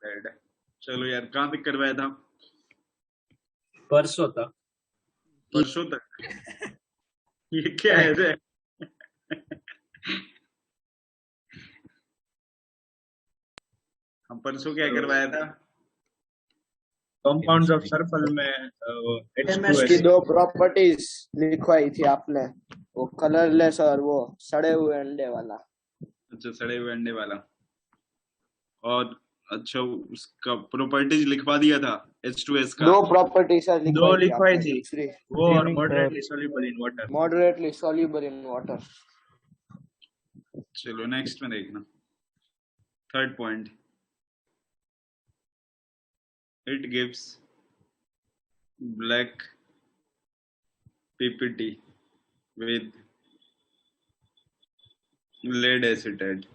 Acid. चलो यार, कहाँ तक करवाया था? परसों तक। परसों तक? ये क्या है रे? हम परसों क्या करवाया था? कंपाउंड्स ऑफ सर्कल में उसकी H2S। दो प्रॉपर्टीज लिखवाई थी आपने, वो कलरलेस और वो सड़े हुए अंडे वाला। अच्छा, सड़े हुए अंडे वाला। और अच्छा, उसका प्रॉपर्टीज लिखवा दिया था H2S का। दो प्रॉपर्टी सर दो लिखवाई थी लिखवाई आपने, थी, दूसरी वो और moderately soluble in water. Moderately soluble in water. चलो नेक्स्ट में देखना, third point. It gives black PPT with lead acetate।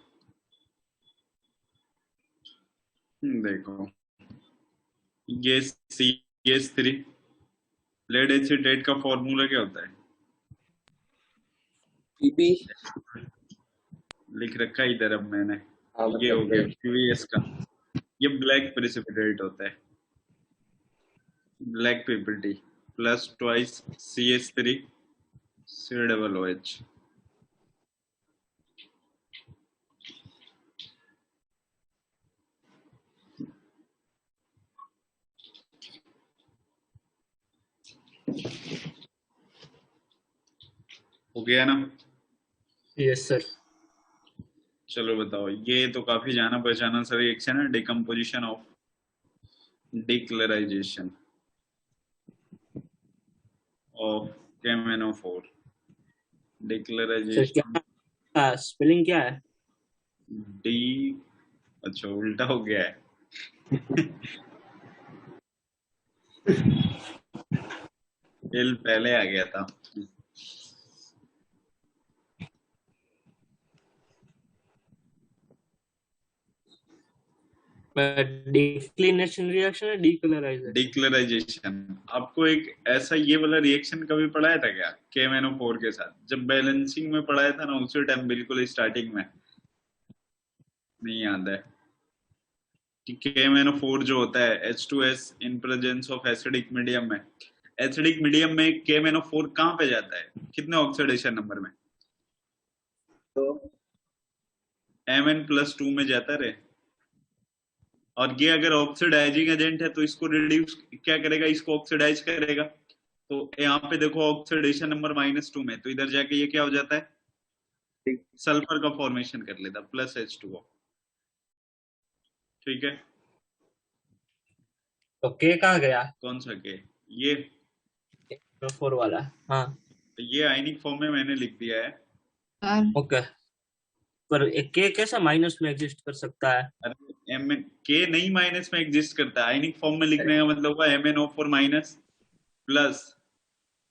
देखो, ये CH3 लेड एसिटेट का फॉर्मूला क्या होता है? पीपी लिख रखा है इधर, अब मैंने। हाँ ये हो गया मतलब PVS का। ये ब्लैक प्रेसिपिटेट होता है, black PPT plus twice CH3 COOH। हो गया ना? Yes sir. चलो बताओ, ये तो काफी जाना पहचाना सा रिएक्शन है, decomposition of decolourisation of KMnO4। Sir decolourisation क्या स्पेलिंग क्या है? डी, अच्छा उल्टा हो गया है। एल पहले आ गया था। डिक्लिनेशन रिएक्शन है, डिकलराइजेशन। डिक्लराइजेशन। आपको एक ऐसा ये वाला रिएक्शन कभी पढ़ाया था क्या KMnO4 के साथ? जब बैलेंसिंग में पढ़ाया था ना, उसी टाइम बिल्कुल स्टार्टिंग में। नहीं याद है कि KMnO4 जो होता है H2S in presence of acidic medium में, एसिडिक मीडियम में KMnO4 कहाँ पे जाता है, कितने ऑक्सीडेशन नंबर में? तो Mn+2 में जाता है रे। और ये अगर ऑक्सीडाइजिंग एजेंट है तो इसको रिड्यूस क्या करेगा, इसको ऑक्सीडाइज करेगा। तो यहाँ पे देखो ऑक्सीडेशन नंबर -2 में, तो इधर जाके ये क्या हो जाता है, सल्फर का फॉर्मेशन कर लेता +H2O। ठीक है, तो के कहाँ गया? कौन सा के? ये 4 वाला। हाँ ये आयनिक फॉर्म में मैंने लिख दिया है। ओके। पर एक के कैसा माइनस में एग्जिस्ट कर सकता है? अरे एम के नहीं माइनस में एग्जिस्ट करता है, आयनिक फॉर्म में लिखने का मतलब हुआ MnO4 माइनस प्लस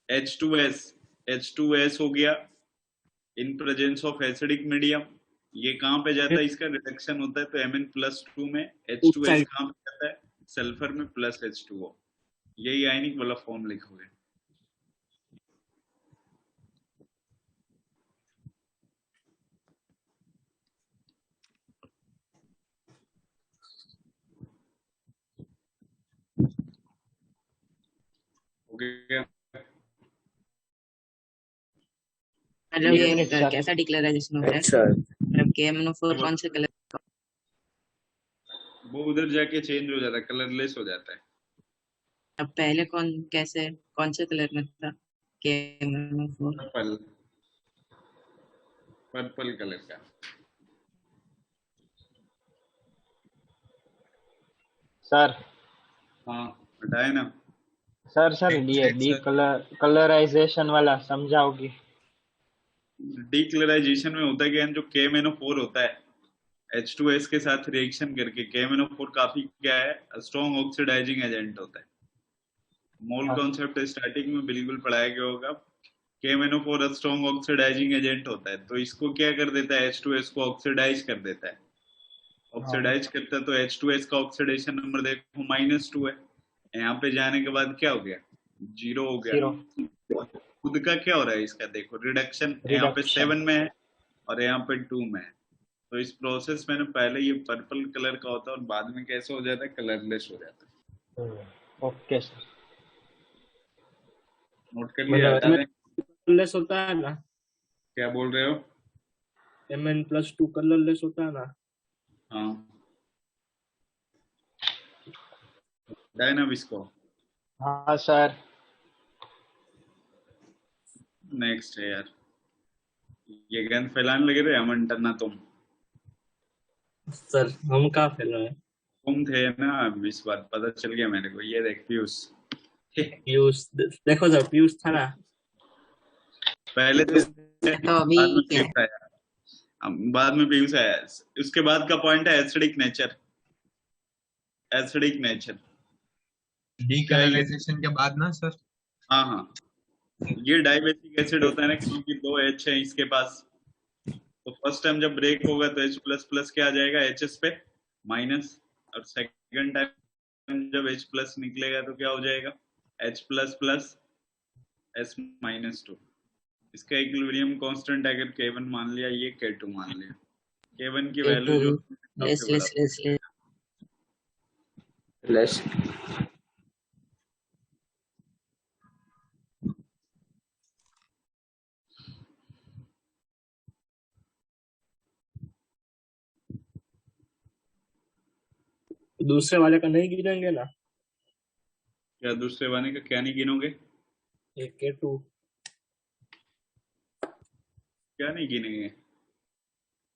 H2S हो गया in presence of acidic medium. ये कहाँ पे जाता है, इसका रिडक्शन होता है, तो Mn+2 में उस H2S साइड। कहाँ पे जाता है, सल्फर में +H2O। यही आयनिक वाला फॉर्म लिखोगे। हो गया? मतलब ये कैसा डिक्लेरेशन होता है? अच्छा मतलब KMnO4 कौन से कलर? वो उधर जाके चेंज हो जाता है, कलरलेस हो जाता है। अब पहले कौन से कलर में था KMnO4? पर्पल, पर्पल कलर का। सर हाँ बताए ना सर ये डी कलराइजेशन वाला समझाओगी? डिक्लराइजेशन में होता है क्या, जो KMnO4 होता है H2S के साथ रिएक्शन करके, KMnO4 काफी क्या है, स्ट्रॉन्ग ऑक्सीडाइजिंग एजेंट होता है। मोल कॉन्सेप्ट स्टार्टिंग में बिल्कुल पढ़ाया गया होगा। KMnO4 स्ट्रॉन्ग ऑक्सीडाइजिंग एजेंट होता है, तो इसको क्या कर देता है, H2S को ऑक्सीडाइज कर देता है। ऑक्सीडाइज करता है तो H2S का ऑक्सीडेशन नंबर देखो -2 है। यहाँ पे जाने के बाद क्या हो गया, 0 हो गया। 0 खुद का क्या हो रहा है इसका, देखो रिडक्शन यहाँ पे 7 में है और यहाँ पे 2 में है। तो इस प्रोसेस में ना पहले ये पर्पल कलर का होता है और बाद में कैसे हो जाता है, कलरलेस हो जाता है। Okay sir. नोट कर लिया? मतलब बता दें कलरलेस होता है ना, क्या बोल रहे हो? Mn+2 कलरलेस होता है ना। हाँ, बताए ना अब इसको। हाँ सर। नेक्स्ट है यार, ये गंद फैलाने लगे थे अमन टन्ना तुम। सर हम कहाँ फैल रहे हैं? तुम थे ना, अब इस बात पता चल गया मेरे को। ये देख पीयूष पीयूष, देखो सर पीयूष था ना। पहले तो तो अभी बाद में क्या पीयूष आया। बाद में पीयूष आया। उसके बाद का पॉइंट है एसिडिक नेचर। एसिडिक नेचर क्या है ये? डीकलराइजेशन के बाद ना सर। हाँ हाँ, ये डाइबेसिक एसिड होता है ना, क्योंकि दो एच है इसके पास। तो फर्स्ट टाइम जब ब्रेक होगा तो H प्लस प्लस क्या आ जाएगा, एच पे माइनस। और सेकंड टाइम जब H प्लस निकलेगा तो क्या हो जाएगा, H प्लस प्लस S-2। इसका इक्विलिब्रियम कांस्टेंट अगर K1 मान लिया, ये K2 मान लिया। K1 की वैल्यू जो लेस सबसे बड़ा लेस लेस लेस लेस। दूसरे वाले का नहीं गिनेंगे ना? क्या दूसरे वाले का क्या नहीं गिनोगे? एक K2। क्या नहीं गिनेंगे?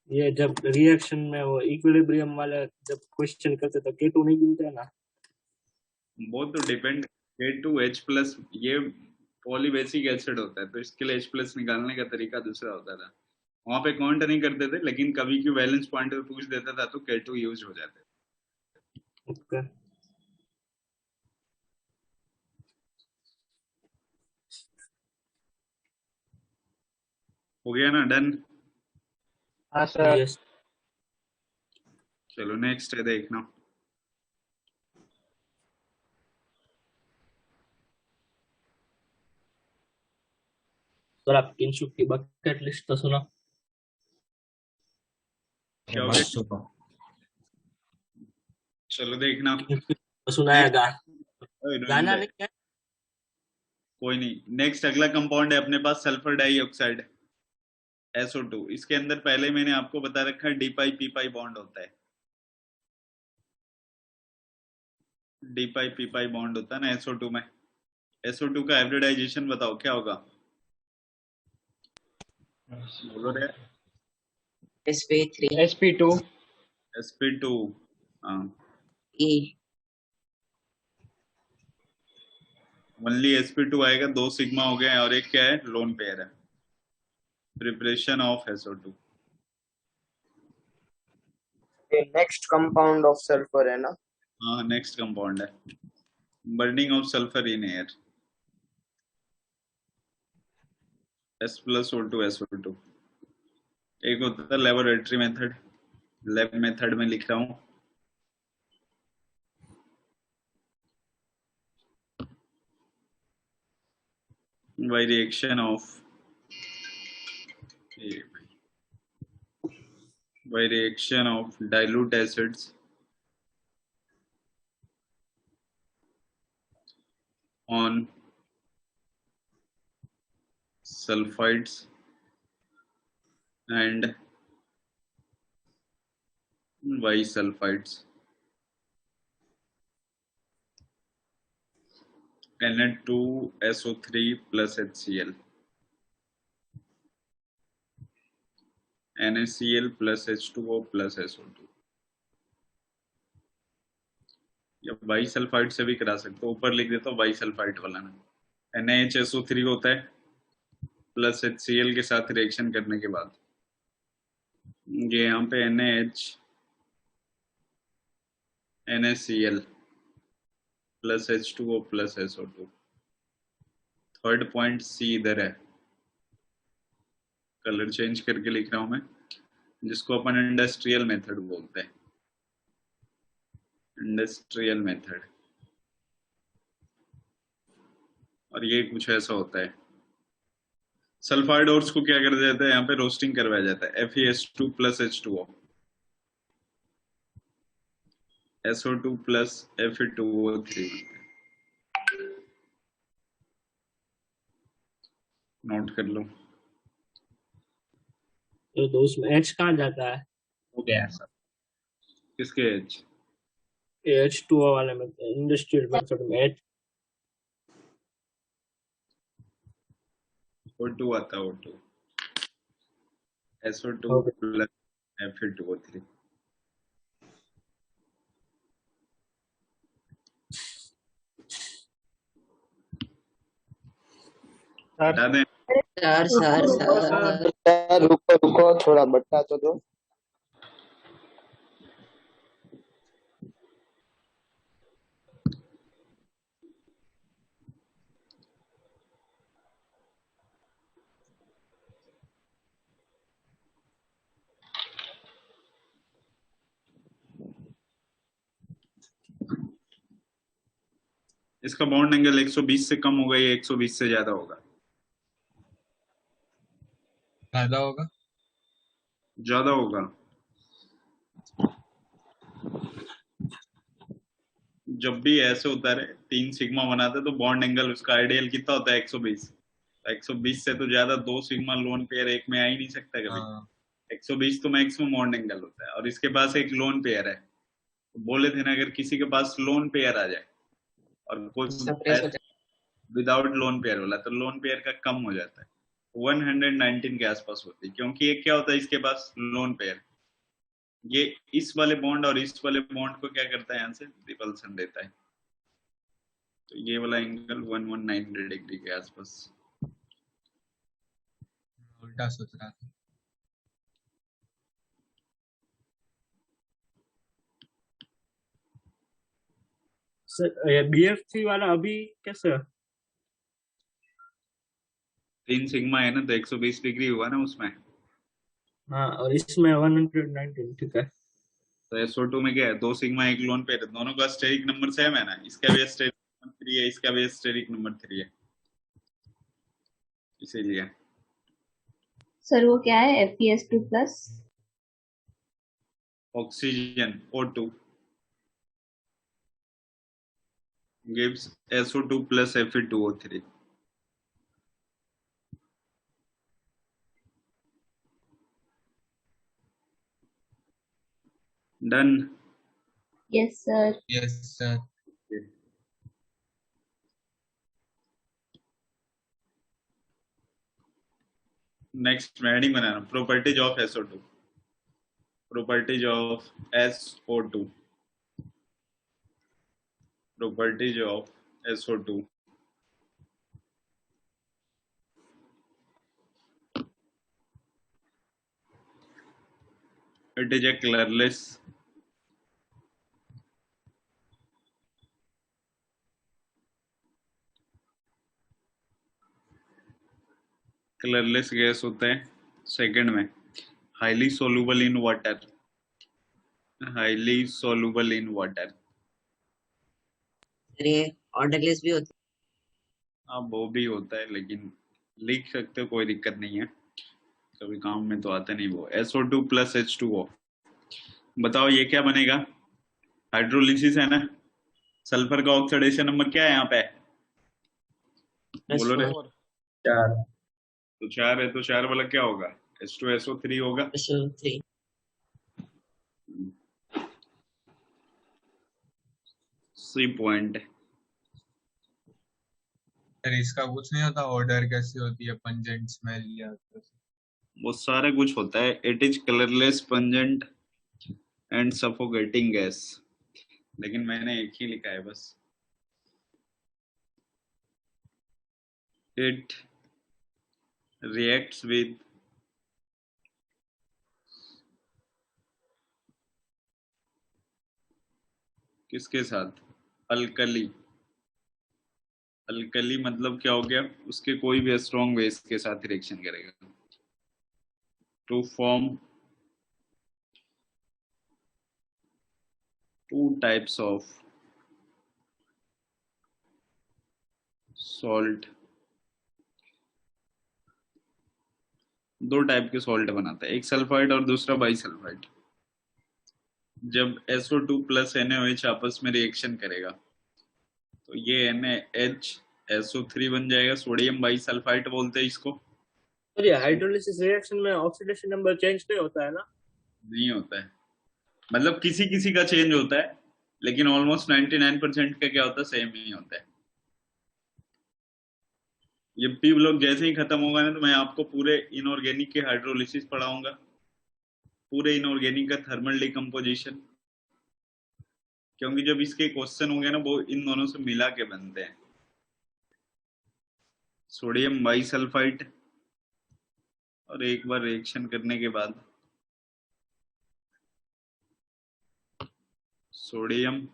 ये जब रिएक्शन में वो इक्विलिब्रियम वाला जब क्वेश्चन करते तो K2 नहीं गिनते हैं ना। वो तो डिपेंड। K2 H प्लस, ये पॉलीबेसिक एसिड होता है तो इसके लिए H प्लस निकालने का तरीका दूसरा होता था। वहां पे काउंट नहीं करते थे, लेकिन कभी की वैलेंस पॉइंट पे पूछ देता था तो K2 यूज हो जाता है। ओके। हो गया ना, डन? हाँ सर। यस। चलो नेक्स्ट है, देखना। सर आप किनशुक की बकेट लिस्ट तो सुना? क्या हो गया? चलो देखना। तो सुनाया नेक्स्ट, गाना नहीं है। कोई नहीं। नेक्स्ट अगला कंपाउंड है अपने पास, सल्फर डाइऑक्साइड SO2। इसके अंदर पहले मैंने आपको बता रखा है डी पाई पी पाई बॉन्ड होता है। डी पाई पी पाई बॉन्ड होता है ना SO2 में। SO2 का हाइब्रिडाइजेशन बताओ क्या होगा, बोलो रे। sp3 sp2। sp2। हाँ, e ओनली sp2 आएगा। दो सिग्मा हो गए और एक क्या है, लोन पेयर है। Preparation of SO2। ये नेक्स्ट कंपाउंड ऑफ सल्फर है ना। हाँ, नेक्स्ट कंपाउंड है burning of sulphur in air. S plus O2 SO2। एक होता है लेबोरेटरी मेथड, लैब मेथड में लिख रहा हूँ। by reaction of by reaction of dilute acids on sulfides and bisulfides, Na2SO3 plus HCl, NaCl plus H2O plus SO2। या बाईसल्फाइड से भी करा सकते हो, ऊपर लिख देता हूँ बाईसल्फाइड वाला ना। NaHSO3 होता है प्लस HCl के साथ रिएक्शन करने के बाद, ये यहाँ पे NaCl plus H2O plus SO2। Third point see इधर है, कलर चेंज करके लिख रहा हूं मैं, जिसको अपन इंडस्ट्रियल मेथड बोलते हैं। Industrial method. और ये कुछ ऐसा होता है। सल्फाइड ओर्स को क्या कर देता है, यहाँ पे रोस्टिंग करवाया जाता है, FeS2 plus H2O। SO2 plus Fe2O3 बनता है। नोट कर लो। तो उसमें H कहाँ जाता है? हो गया सर। किसके H? H2O वाले में इंडस्ट्रियल मेथड में H O2 आता है O2 SO2 हो गया। Plus Fe2O3। सर हटा दें। सर सर रुको रुको, थोड़ा बता तो दो। इसका बॉन्ड एंगल 120 से कम होगा या 120 से ज्यादा होगा? ज्यादा होगा। ज्यादा होगा। जब भी ऐसे होता है 3 सिग्मा बनाते हैं तो बॉन्ड एंगल उसका आइडियल कितना होता है? 120। 120 से तो ज्यादा 2 सिग्मा लोन पेयर एक में आ ही नहीं सकता कभी। हाँ 120 तो मैक्सिमम बॉन्ड एंगल होता है और इसके पास एक लोन पेयर है। तो बोले थे ना, अगर किसी के पास लोन पेयर आ जाए और सप्रेस हो कोई विदाउट लोन पेयर वाला, तो लोन पेयर का कम हो जाता है। 119 के आसपास होती है, क्योंकि ये क्या होता है इसके पास लोन पेयर, ये इस वाले बॉन्ड और इस वाले बॉन्ड को क्या करता है, यहाँ से रिपल्सन देता है। तो ये वाला एंगल 119 डिग्री के आसपास। उल्टा सोच रहा था। सर ये BF3 वाला अभी कैसे? 3 सिग्मा है ना, तो 120 डिग्री हुआ ना उसमें। हाँ, और इसमें 119, ठीक है। तो SO2 में क्या है, 2 सिग्मा एक लोन पेयर है, दोनों का स्टेरिक नंबर सेम है ना। इसका भी स्टेरिक नंबर 3 है, इसका भी स्टेरिक नंबर 3 है, इसीलिए। सर वो क्या है FPS2 plus? Oxygen O2 gives SO2 plus Fe2O3। Done. Yes sir. Yes sir. Next मैं हेडिंग बनाना, properties of SO2। Properties of SO2। Properties of SO2। It is a colourless gas होता है। Second में highly soluble in water. Highly soluble in water. ये odourless भी होता हाँ वो भी होता है, लेकिन लिख सकते हो, कोई दिक्कत नहीं है, कभी काम में तो आता नहीं वो। SO2 plus H2O। बताओ ये क्या बनेगा? हाइड्रोलिसिस है ना। सल्फर का ऑक्सीडेशन नंबर क्या है यहाँ पे? है। बोलो रे। 4। 4। तो 4 है, तो 4 वाला क्या होगा? H2SO3 होगा। SO3 C point. सर इसका कुछ नहीं होता, ऑर्डर कैसी होती है, पंजेंट स्मेल या कैसे? वो सारा कुछ होता है। It is colourless, pungent and suffocating gas. लेकिन मैंने एक ही लिखा है बस। इट रिएक्ट्स विद किसके साथ? अल्कली। अल्कली मतलब क्या हो गया, उसके कोई भी स्ट्रॉन्ग बेस के साथ रिएक्शन करेगा to form 2 types of salt. 2 type के सॉल्ट बनाता है, एक सल्फाइड और दूसरा बाइसल्फाइड। जब SO2 प्लस NaOH आपस में रिएक्शन करेगा तो ये NaH SO3 बन जाएगा, सोडियम बाइसल्फाइड बोलते हैं इसको। तो ये हाइड्रोलिसिस रिएक्शन में ऑक्सीडेशन नंबर चेंज नहीं होता है ना? नहीं होता है, मतलब किसी किसी का चेंज होता है, लेकिन ऑलमोस्ट 99% का क्या होता है, सेम ही होता है। ये पी ब्लॉक जैसे ही खत्म होगा ना तो मैं आपको पूरे इनऑर्गेनिक के हाइड्रोलिसिस पढ़ाऊंगा, पूरे इनऑर्गेनिक का थर्मल डिकम्पोजिशन, क्योंकि जब इसके क्वेश्चन होंगे ना वो इन दोनों से मिला के बनते हैं। सोडियम बाइसल्फाइड और एक बार रिएक्शन करने के बाद सोडियम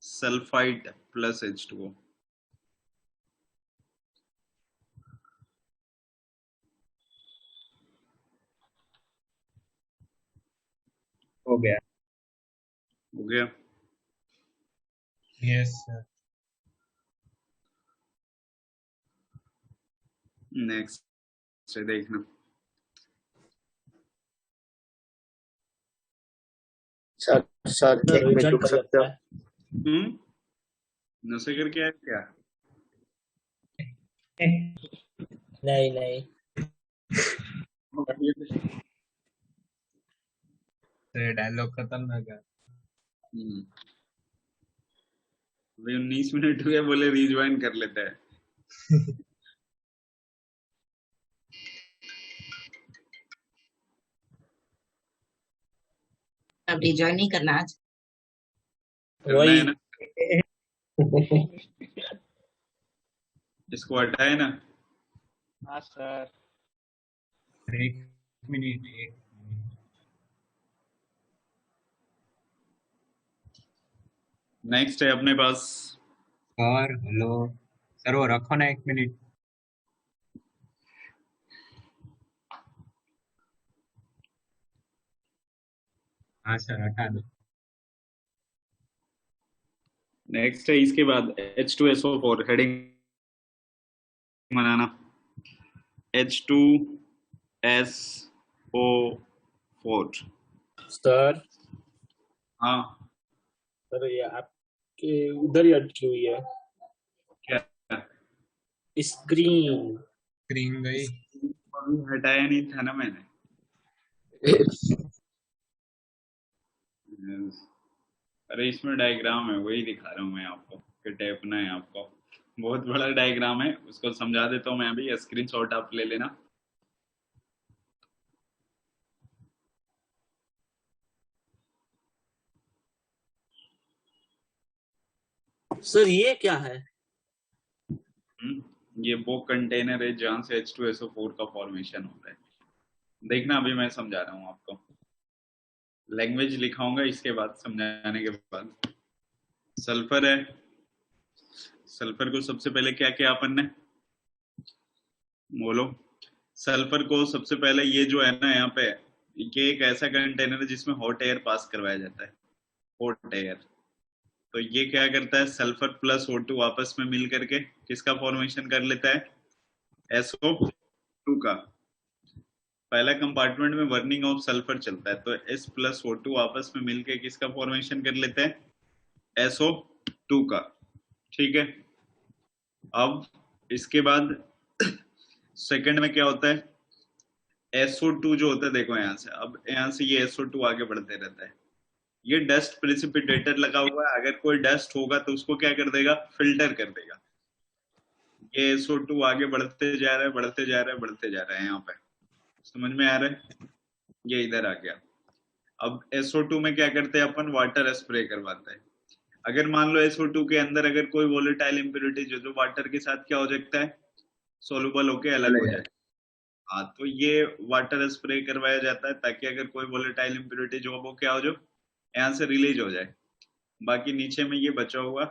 सल्फाइड प्लस H2O। हो गया। हो गया। Yes sir. नेक्स्ट से देखना। सर सर एक मिनट रिजल्ट रुक कर सकते हो? लगता है। नशे करके आए क्या? नहीं नहीं, डायलॉग खत्म ना कर। अभी 19 मिनट हुए, बोले रिज्वाइन कर लेते हैं। अब रिजॉइन नहीं करना आज। करना वही है ना, इसको हटाए ना। हाँ सर। एक मिनट नेक्स्ट है अपने पास सर। हेलो सर, वो रखो ना 1 मिनट। हाँ सर, हटा दो। नेक्स्ट है इसके बाद H2SO4 हेडिंग बनाना। H2SO4। सर। हाँ सर ये आपके उधर ही अटकी हुई है क्या? स्क्रीन। स्क्रीन गई। अभी हटाया नहीं था ना मैंने। अरे इसमें डायग्राम है, वही दिखा रहा हूँ मैं आपको कि टेपना है आपको। बहुत बड़ा डायग्राम है, उसको समझा देता हूँ मैं अभी, स्क्रीनशॉट आप ले लेना। सर ये क्या है? ये वो कंटेनर है जहां से H2SO4 का फॉर्मेशन होता है। देखना अभी मैं समझा रहा हूँ आपको, लैंग्वेज लिखाऊंगा इसके बाद, समझाने के बाद। सल्फर है, सल्फर को सबसे पहले क्या किया अपन ने, बोलो। सल्फर को सबसे पहले ये जो है ना यहाँ पे, ये एक ऐसा कंटेनर है जिसमें हॉट एयर पास करवाया जाता है, हॉट एयर। तो ये क्या करता है, सल्फर प्लस O2 आपस में मिल करके किसका फॉर्मेशन कर लेता है, SO2 का। पहला कंपार्टमेंट में बर्निंग ऑफ सल्फर चलता है, तो S प्लस O2 आपस में मिलके किसका फॉर्मेशन कर लेते हैं, SO2 का। ठीक है। अब इसके बाद सेकंड में क्या होता है, SO2 जो होता है, देखो यहाँ से, अब यहाँ से ये SO2 आगे बढ़ते रहता है। ये डस्ट प्रेसिपिटेटर लगा हुआ है, अगर कोई डस्ट होगा तो उसको क्या कर देगा, फिल्टर कर देगा। ये SO2 आगे बढ़ते जा रहा है, बढ़ते जा रहा है, बढ़ते जा रहा है, यहाँ पे समझ में आ रहा है, ये इधर आ गया। अब SO2 में क्या करते हैं अपन, वाटर स्प्रे करवाते हैं। अगर मान लो SO2 के अंदर अगर कोई वोलेटाइल इम्प्योरिटी जो वाटर के साथ क्या हो जाता है, सोलुबल होके अलग हो जाए, हाँ, तो ये वाटर स्प्रे करवाया जाता है ताकि अगर कोई वोलेटाइल इम्प्योरिटी जो वो क्या हो जाए, यहाँ से रिलीज हो जाए, बाकी नीचे में ये बचा हुआ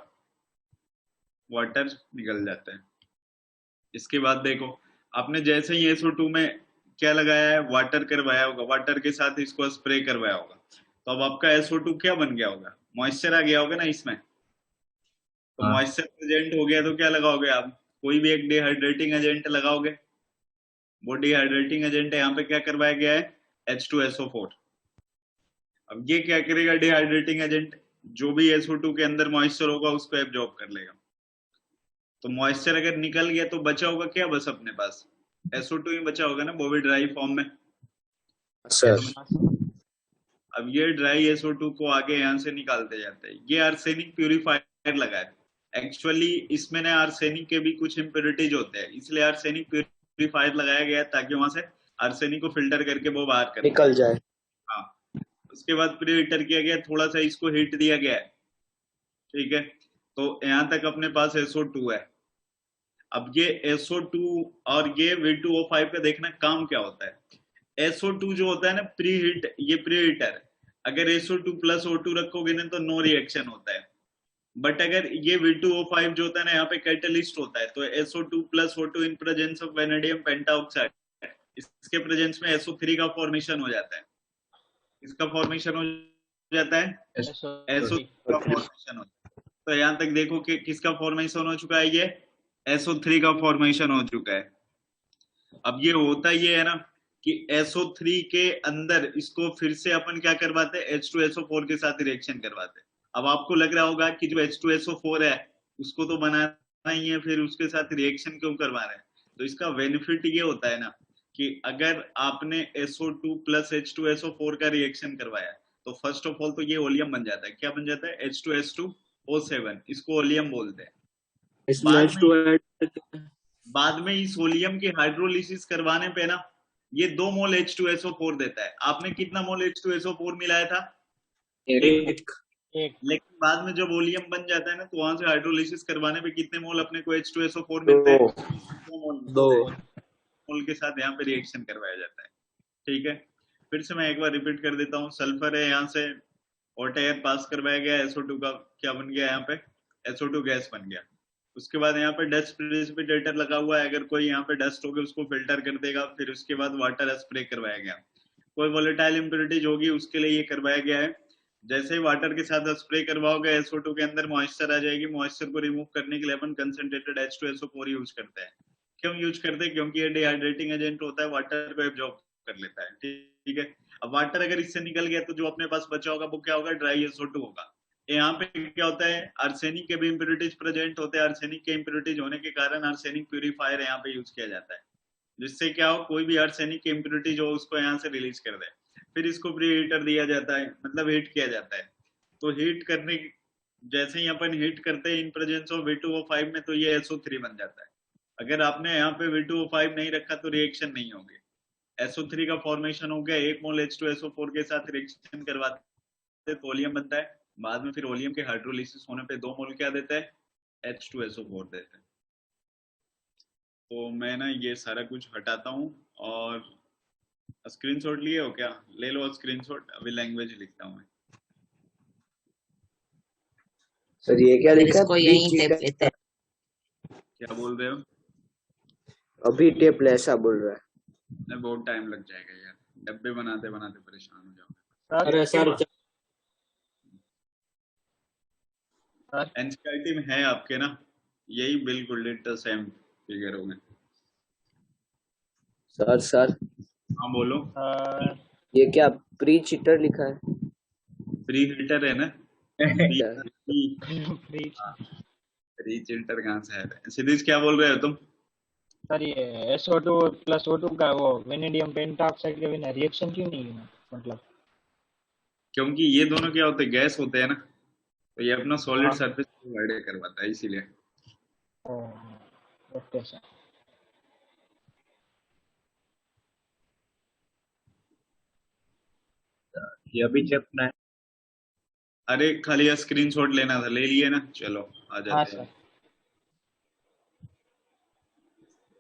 वाटर निकल जाता है। इसके बाद देखो, आपने जैसे ही SO2 में क्या लगाया है, वाटर करवाया होगा, वाटर के साथ इसको स्प्रे करवाया होगा, तो अब आपका SO2 क्या बन गया होगा, मॉइस्चर आ गया होगा ना इसमें। तो मॉइस्चर प्रेजेंट हो गया तो क्या लगाओगे आप, कोई भी एक डिहाइड्रेटिंग एजेंट लगाओगे। वो डिहाइड्रेटिंग एजेंट यहाँ पे क्या करवाया गया है, H2SO4। अब ये क्या करेगा, डिहाइड्रेटिंग एजेंट जो भी SO2 के अंदर मॉइस्चर होगा उसको एब्जॉर्ब कर लेगा। तो मॉइस्चर अगर निकल गया तो बचा होगा क्या, बस अपने पास SO2 ही बचा होगा ना, वो भी ड्राई फॉर्म में। सर हाँ सर। अब ये ड्राई SO2 को आगे यहाँ से निकालते जाते हैं। ये आर्सेनिक प्यूरिफायर लगा है। एक्चुअली इसमें ना आर्सेनिक के भी कुछ इम्प्योरिटीज होते हैं, इसलिए आर्सेनिक प्यूरिफायर लगाया गया है ताकि वहां से आर्सेनिक को फिल्टर करके वो बाहर कर निकल जाए। हाँ। उसके बाद प्री हीटर किया गया, थोड़ा सा इसको हीट दिया गया है, ठीक है। तो यहाँ तक अपने पास SO2 है। अब ये SO2 और ये V2O5 का देखना काम क्या होता है। SO2 जो होता है ना प्री हीट, ये प्री हीटर, अगर SO2 प्लस O2 रखोगे ना तो नो रिएक्शन होता है। बट अगर ये V2O5 जो होता है ना यहाँ पे कैटलिस्ट होता है, तो SO2 plus O2 in presence of vanadium pentoxide, इसके प्रेजेंस में SO3 का फॉर्मेशन हो जाता है। इसका फॉर्मेशन हो जाता है, SO3 का फॉर्मेशन होता है। तो यहाँ तक देखो कि किसका फॉर्मेशन हो चुका है, ये SO3 का फॉर्मेशन हो चुका है। अब ये होता ये है ना कि SO3 के अंदर इसको फिर से अपन क्या करवाते हैं, H2SO4 के साथ रिएक्शन करवाते हैं। अब आपको लग रहा होगा कि जो H2SO4 है उसको तो बनाना ही है, फिर उसके साथ रिएक्शन क्यों करवा रहे हैं। तो इसका बेनिफिट ये होता है ना कि अगर आपने SO2 प्लस H2SO4 का रिएक्शन करवाया तो फर्स्ट ऑफ ऑल तो ये ओलियम बन जाता है। क्या बन जाता है, H2S2O7, इसको ओलियम बोलते हैं। इसमें बाद H2 में ऐड बाद में इस सोलियम की हाइड्रोलिसिस करवाने पे ना ये 2 मोल H2SO4 देता है। आपने कितना मोल H2SO4 मिलाया था, एक एक। लेकिन बाद में जब ओलियम बन जाता है ना तो वहां से हाइड्रोलिसिस करवाने पे कितने मोल अपने को H2SO4 मिलते हैं, 2 मोल दो। मिलते हैं। मोल के साथ यहाँ पे रिएक्शन करवाया जाता है, ठीक है। फिर से मैं एक बार रिपीट कर देता हूँ। सल्फर है, यहाँ से हॉट एयर पास करवाया गया, SO2 का क्या बन गया, यहाँ पे SO2 गैस बन गया। उसके बाद यहाँ पे डस्ट प्रेसिपिटेटर लगा हुआ है, अगर कोई यहाँ पे डस्ट होगी उसको फिल्टर कर देगा। फिर उसके बाद वाटर स्प्रे करवाया गया, कोई वोलेटाइल इम्प्योरिटीज होगी उसके लिए ये करवाया गया है। जैसे ही वाटर के साथ स्प्रे करवाओगे SO2 के अंदर मॉइस्चर आ जाएगी, मॉइस्चर को रिमूव करने के लिए अपन कंसंट्रेटेड H2SO4 यूज करते हैं। क्यों यूज करते हैं, क्योंकि ये डिहाइड्रेटिंग एजेंट होता है, वाटर को एब्जॉर्ब कर लेता है, ठीक है। अब वाटर अगर इससे निकल गया तो जो अपने पास बचा होगा वो क्या होगा, ड्राई SO2 होगा। यहाँ पे क्या होता है, आर्सेनिक के भी इम्प्योरिटीज प्रेजेंट होते हैं। आर्सेनिक के इम्प्योरिटीज होने के कारण आर्सेनिक प्यूरिफायर यहाँ पे यूज किया जाता है, जिससे क्या हो, कोई भी आर्सेनिक की इम्प्योरिटी जो उसको यहाँ से रिलीज कर दे। फिर इसको प्री हीटर दिया जाता है, मतलब हीट किया जाता है। तो हीट करने, जैसे ही अपन हीट करते हैं इन प्रेजेंस ऑफ V2O5 में, तो ये SO3 बन जाता है। अगर आपने यहाँ पे V2O5 नहीं रखा तो रिएक्शन नहीं होगी। SO3 का फॉर्मेशन हो गया, 1 मोल H2SO4 के साथ रिएक्शन करवाते तो ओलियम बनता है। बाद में फिर ओलियम के हाइड्रोलिसिस होने पे 2 मोल क्या देता है, H2SO4 देता है। तो मैं ना ये सारा कुछ हटाता हूँ। और स्क्रीनशॉट लिए हो क्या, ले लो स्क्रीनशॉट, अभी लैंग्वेज लिखता हूँ मैं। सर ये क्या फिर लिखा है, इसको यहीं टेप लेते हैं। क्या बोल रहे हो, अभी टेप ले ऐसा बोल रहा है। नहीं बहुत टाइम लग जाएगा यार, डब्बे बनाते बनाते परेशान हो जाओगे। सर अरे सर एनसीईआरटी में है आपके ना, यही बिल्कुल डिटो सेम फिगर होंगे। सर हाँ बोलो। सर ये क्या प्री चीटर लिखा है। प्री फिल्टर है ना, फ्री। प्री चिल्टर कहाँ से है, सिद्धीश क्या बोल रहे हो तुम। सर ये SO2 प्लस O2 का वो वेनेडियम पेंटाऑक्साइड के बिना रिएक्शन क्यों नहीं है, मतलब। क्योंकि ये दोनों क्या होते हैं, गैस होते हैं ना, तो ये अपना सॉलिड हाँ। सरफेस गाइड करवाता है इसीलिए। Okay sir. ये अभी चेक है। अरे खाली स्क्रीनशॉट लेना था, ले लिए ना, चलो आ हाँ जाते सर। हैं।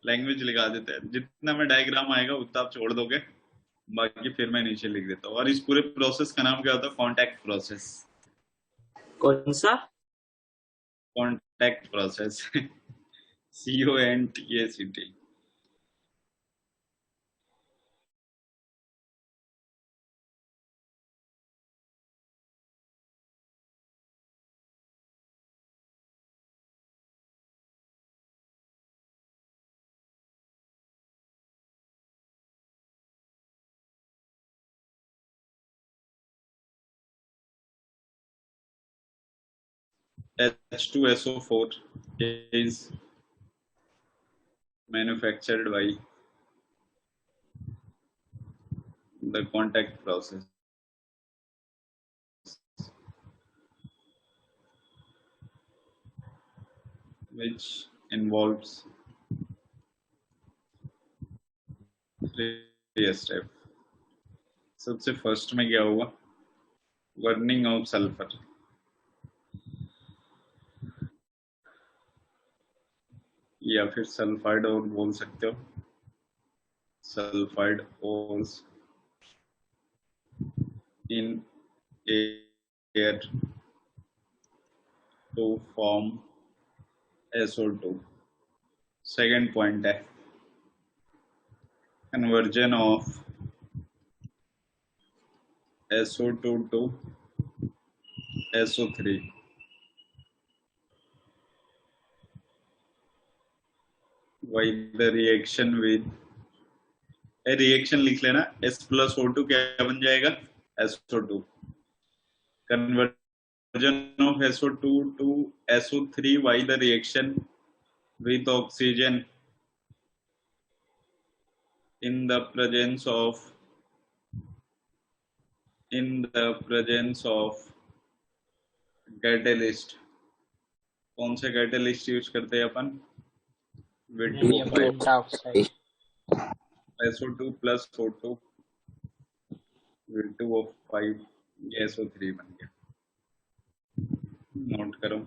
लैंग्वेज लिखा देते हैं, जितना में डायग्राम आएगा उतना आप छोड़ दोगे, बाकी फिर मैं नीचे लिख देता हूँ। और इस पूरे प्रोसेस का नाम क्या होता है, कॉन्टैक्ट प्रोसेस। कौन सा? Contact process CONTACT। H2SO4 is manufactured by the contact process which involves three steps. सबसे फर्स्ट में क्या हुआ? बर्निंग ऑफ सल्फर, या फिर सल्फाइड और बोल सकते हो, sulphide ores in air to form SO2. Second point है conversion of SO2 to SO3. Why the reaction with reaction लिख लेना, S+O2 क्या बन जाएगा? SO2. Conversion of SO2 to SO3. Why the reaction with oxygen in the presence of catalyst. कौन से catalyst use करते हैं अपन? Vanadium pentoxide. SO2 plus O2 V2O5, ये SO3 बन गया. नोट करो.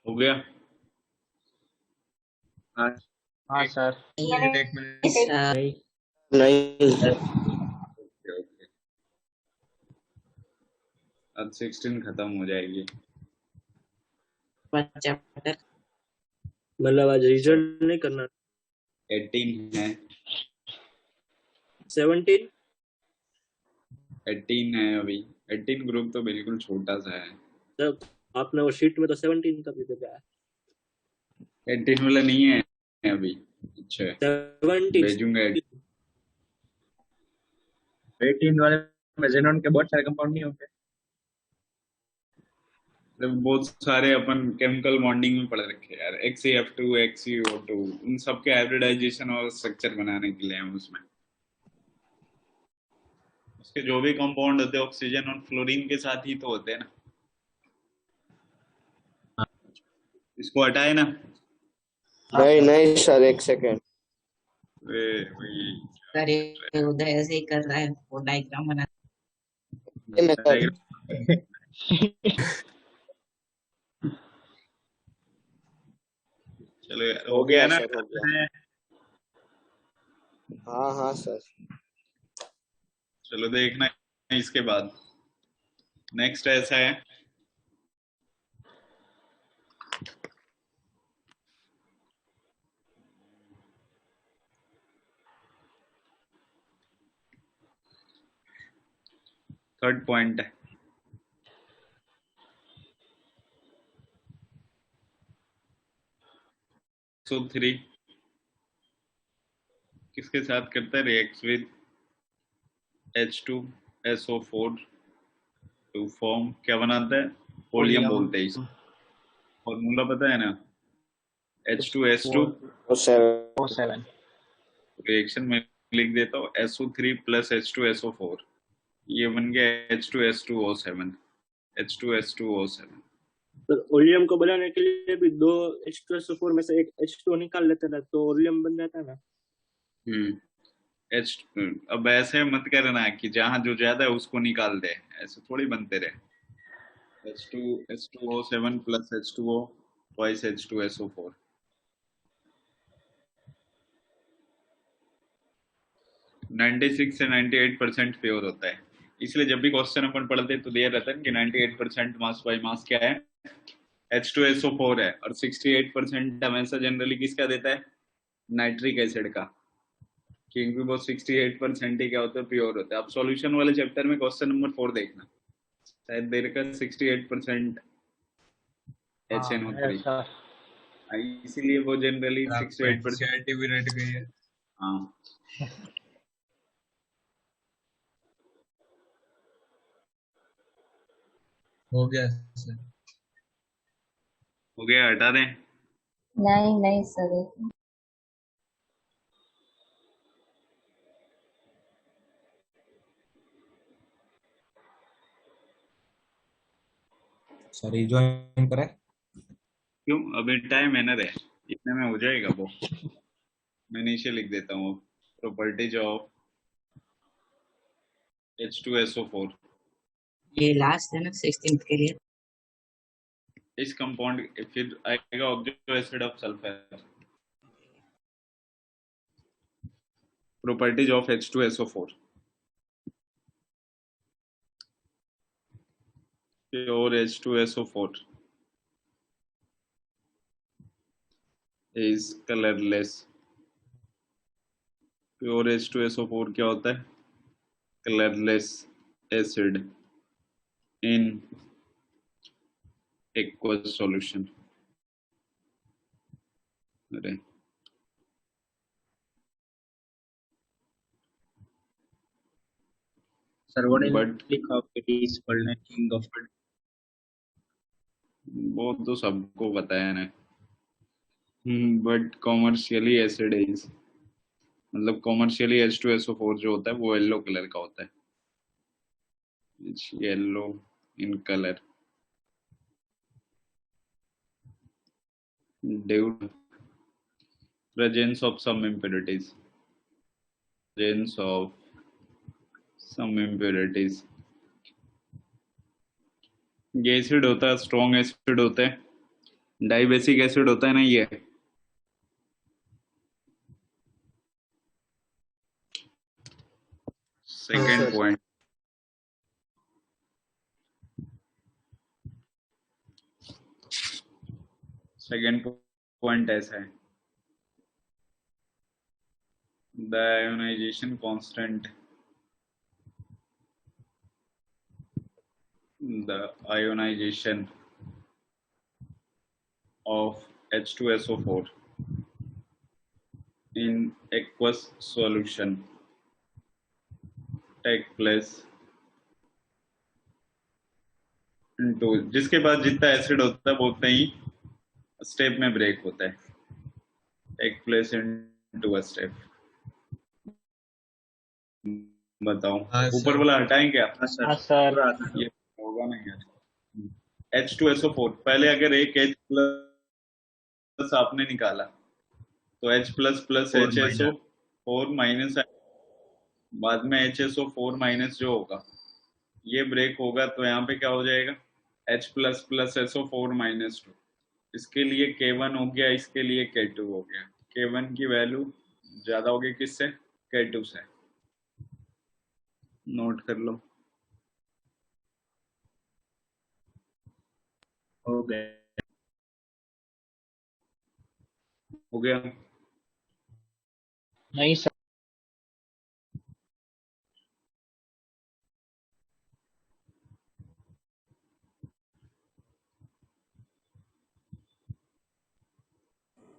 हो गया? हाँ सर. एक मिनट. सर नहीं ओके. अब 16 खत्म हो जाएगी. चैप्टर मतलब आज रिजल्ट नहीं करना. 18 है. 17 18 है अभी. 18 ग्रुप तो बिल्कुल छोटा सा है. तो आपने वो शीट में तो 17 का भी दिखाया. 18 वाला नहीं है अभी. अच्छा 17 भेजूंगा. 18 वाले में जेनॉन के बहुत सारे कंपाउंड नहीं होते. बहुत सारे अपन केमिकल बॉन्डिंग में पढ़ रखे यार. XeF2 XeO2 उन सब के हाइब्रिडाइजेशन और स्ट्रक्चर बनाने के लिए हम उसमें उसके जो भी कंपाउंड होते हैं ऑक्सीजन और फ्लोरीन के साथ ही तो होते हैं ना. इसको हटाए ना. नहीं सर, एक सेकेंड. वही सर ये उधर ऐसे ही कर रहा है, वो डायग्राम बना. चलो हो गया ना. सर, हो गया. हाँ सर. चलो देखना इसके बाद. नेक्स्ट ऐसा है थर्ड पॉइंट है SO3 किसके साथ करता है? Reacts with H2SO4 to form क्या बनाता है? पोलियम बोलते हैं इसे. फॉर्मूला पता है ना? H2S2 O7. रिएक्शन में लिख देता हूँ SO3 प्लस H2SO4. ये बन गया H2S2O7. H2S2O7. तो ओलियम को बनाने के लिए भी दो H2SO4 में से एक H2O निकाल लेते ना तो ओलियम बन जाता है ना. अब ऐसे मत करना कि जहां जो ज्यादा है उसको निकाल दे. ऐसे थोड़ी बनते रहे. H2S2O7 plus H2O twice H2SO4. Ninety 96 से 98% प्योर होता है. इसलिए जब भी क्वेश्चन अपन पढ़ते हैं तो दिया रहता है कि 98% मास बाय मास क्या है? H2SO4 है. और 68% हमेशा जनरली किसका देता है? नाइट्रिक एसिड का. क्योंकि वो 68% ही क्या होता है, प्योर होता है। अब सॉल्यूशन वाले चैप्टर में क्वेश्चन नंबर 4 देखना, शायद देर का 68% HNO3, इसीलिए वो जनरली 6 to 8%। एनसीईआरटी भी रट गई है। हाँ, हो गया सर। हो गया, हटा दें। नहीं नहीं सर, सर ज्वाइन करें? क्यों, अभी टाइम है ना रे, इतने में हो जाएगा वो। मैं नीचे लिख देता हूँ, प्रॉपर्टीज ऑफ H2SO4। ये लास्ट है ना 16th के लिए। इस कंपाउंड फिर आएगा objective acid of sulphur. Properties of H2SO4, pure H2SO4 is colorless। Pure H2SO4 क्या होता है? Colourless acid in aqueous solution। अरे सर व्हाट But- लिखा it is called king of it. वो तो सबको पता है ना। बट कॉमर्शियली एसिड इज, मतलब कॉमर्शियली H2SO4 जो होता है वो येलो कलर का होता है, yellow in colour due presence of some impurities, presence of some impurities। ये एसिड होता है, स्ट्रॉन्ग एसिड होता है, डाइबेसिक एसिड होता है ना ये। Second sir। Point, second point ऐसा है, the ionisation constant, the ionization of H2SO4 in aqueous solution take place into, जिसके बाद जितना एसिड होता है वो उतना ही स्टेप में ब्रेक होता है, take place into a step। बताओ, हाँ, ऊपर सर। वाला हटाएं क्या? हाँ सर। ये होगा नहीं यार। H2SO4 पहले अगर एक H प्लस आपने निकाला तो H plus plus HSO4 minus, बाद में HSO4 माइनस जो होगा ये ब्रेक होगा, तो यहाँ पे क्या हो जाएगा? H plus plus SO4 minus 2। इसके लिए K1 हो गया, इसके लिए K2 हो गया। K1 की वैल्यू ज्यादा होगी किससे? K2 से। नोट कर लो। हो गया। हो गया? नहीं सर।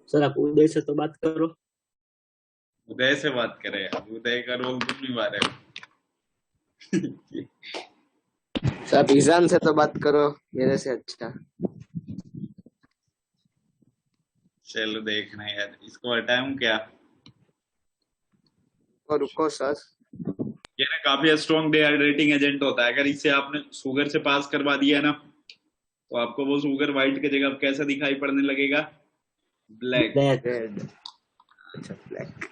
सर आप उदय से तो बात करो। उदय से बात करें यार, उदय का रोल तुम निभा रहे हो। सब ईजान से तो बात करो, मेरे से अच्छा। चलो देखना यार, इसको हटाऊं क्या? और रुको सर, ये ना काफी स्ट्रॉन्ग डिहाइड्रेटिंग एजेंट होता है। अगर इसे आपने शुगर से पास करवा दिया ना, तो आपको वो शुगर व्हाइट की जगह कैसा दिखाई पड़ने लगेगा? ब्लैक। रेड, अच्छा ब्लैक।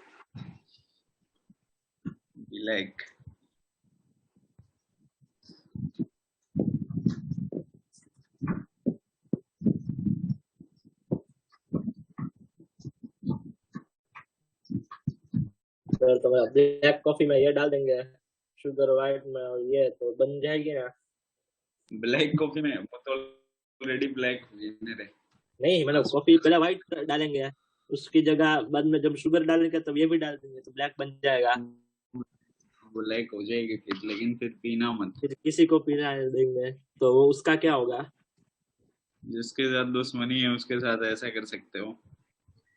ब्लैक। सर तो ब्लैक कॉफी में ये डाल देंगे, शुगर व्हाइट में, और ये तो बन जाएगी ना। ब्लैक कॉफी में वो तो ऑलरेडी ब्लैक हो गई रे। नहीं मतलब कॉफी पहले व्हाइट डालेंगे, उसकी जगह बाद में जब शुगर डालेंगे तब ये भी डाल देंगे तो ब्लैक बन जाएगा। ब्लैक हो जाएगी फिर, लेकिन फिर पीना मत। फिर किसी को पीना देंगे तो वो उसका क्या होगा? जिसके साथ दुश्मनी है उसके साथ ऐसा कर सकते हो।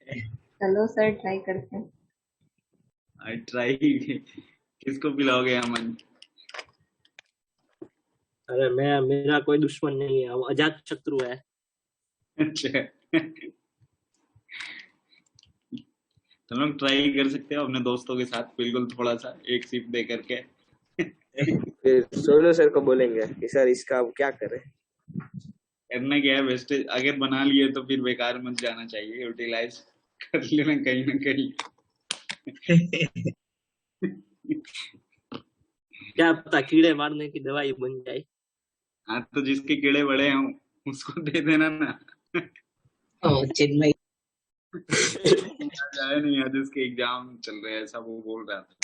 चलो सर ट्राई करते हैं। I try. किसको पिलाओगे अमन? अरे मेरा कोई दुश्मन नहीं है, वो अजात शत्रु है। अच्छा। तुम लोग ट्राई कर सकते हो अपने दोस्तों के साथ, बिल्कुल थोड़ा सा एक सिप दे करके। फिर सोनू सर को बोलेंगे कि सर इसका अब क्या करें। करना क्या है, वेस्टेज अगर बना लिए तो फिर बेकार मत जाना चाहिए, यूटिलाइज कर लेना कहीं ना कहीं। क्या पता कीड़े मारने की दवाई बन जाए। हाँ तो जिसके कीड़े बड़े हैं उसको दे देना ना। चिन्मय जाए नहीं, आज उसके एग्जाम चल रहे हैं ऐसा वो बोल रहा था।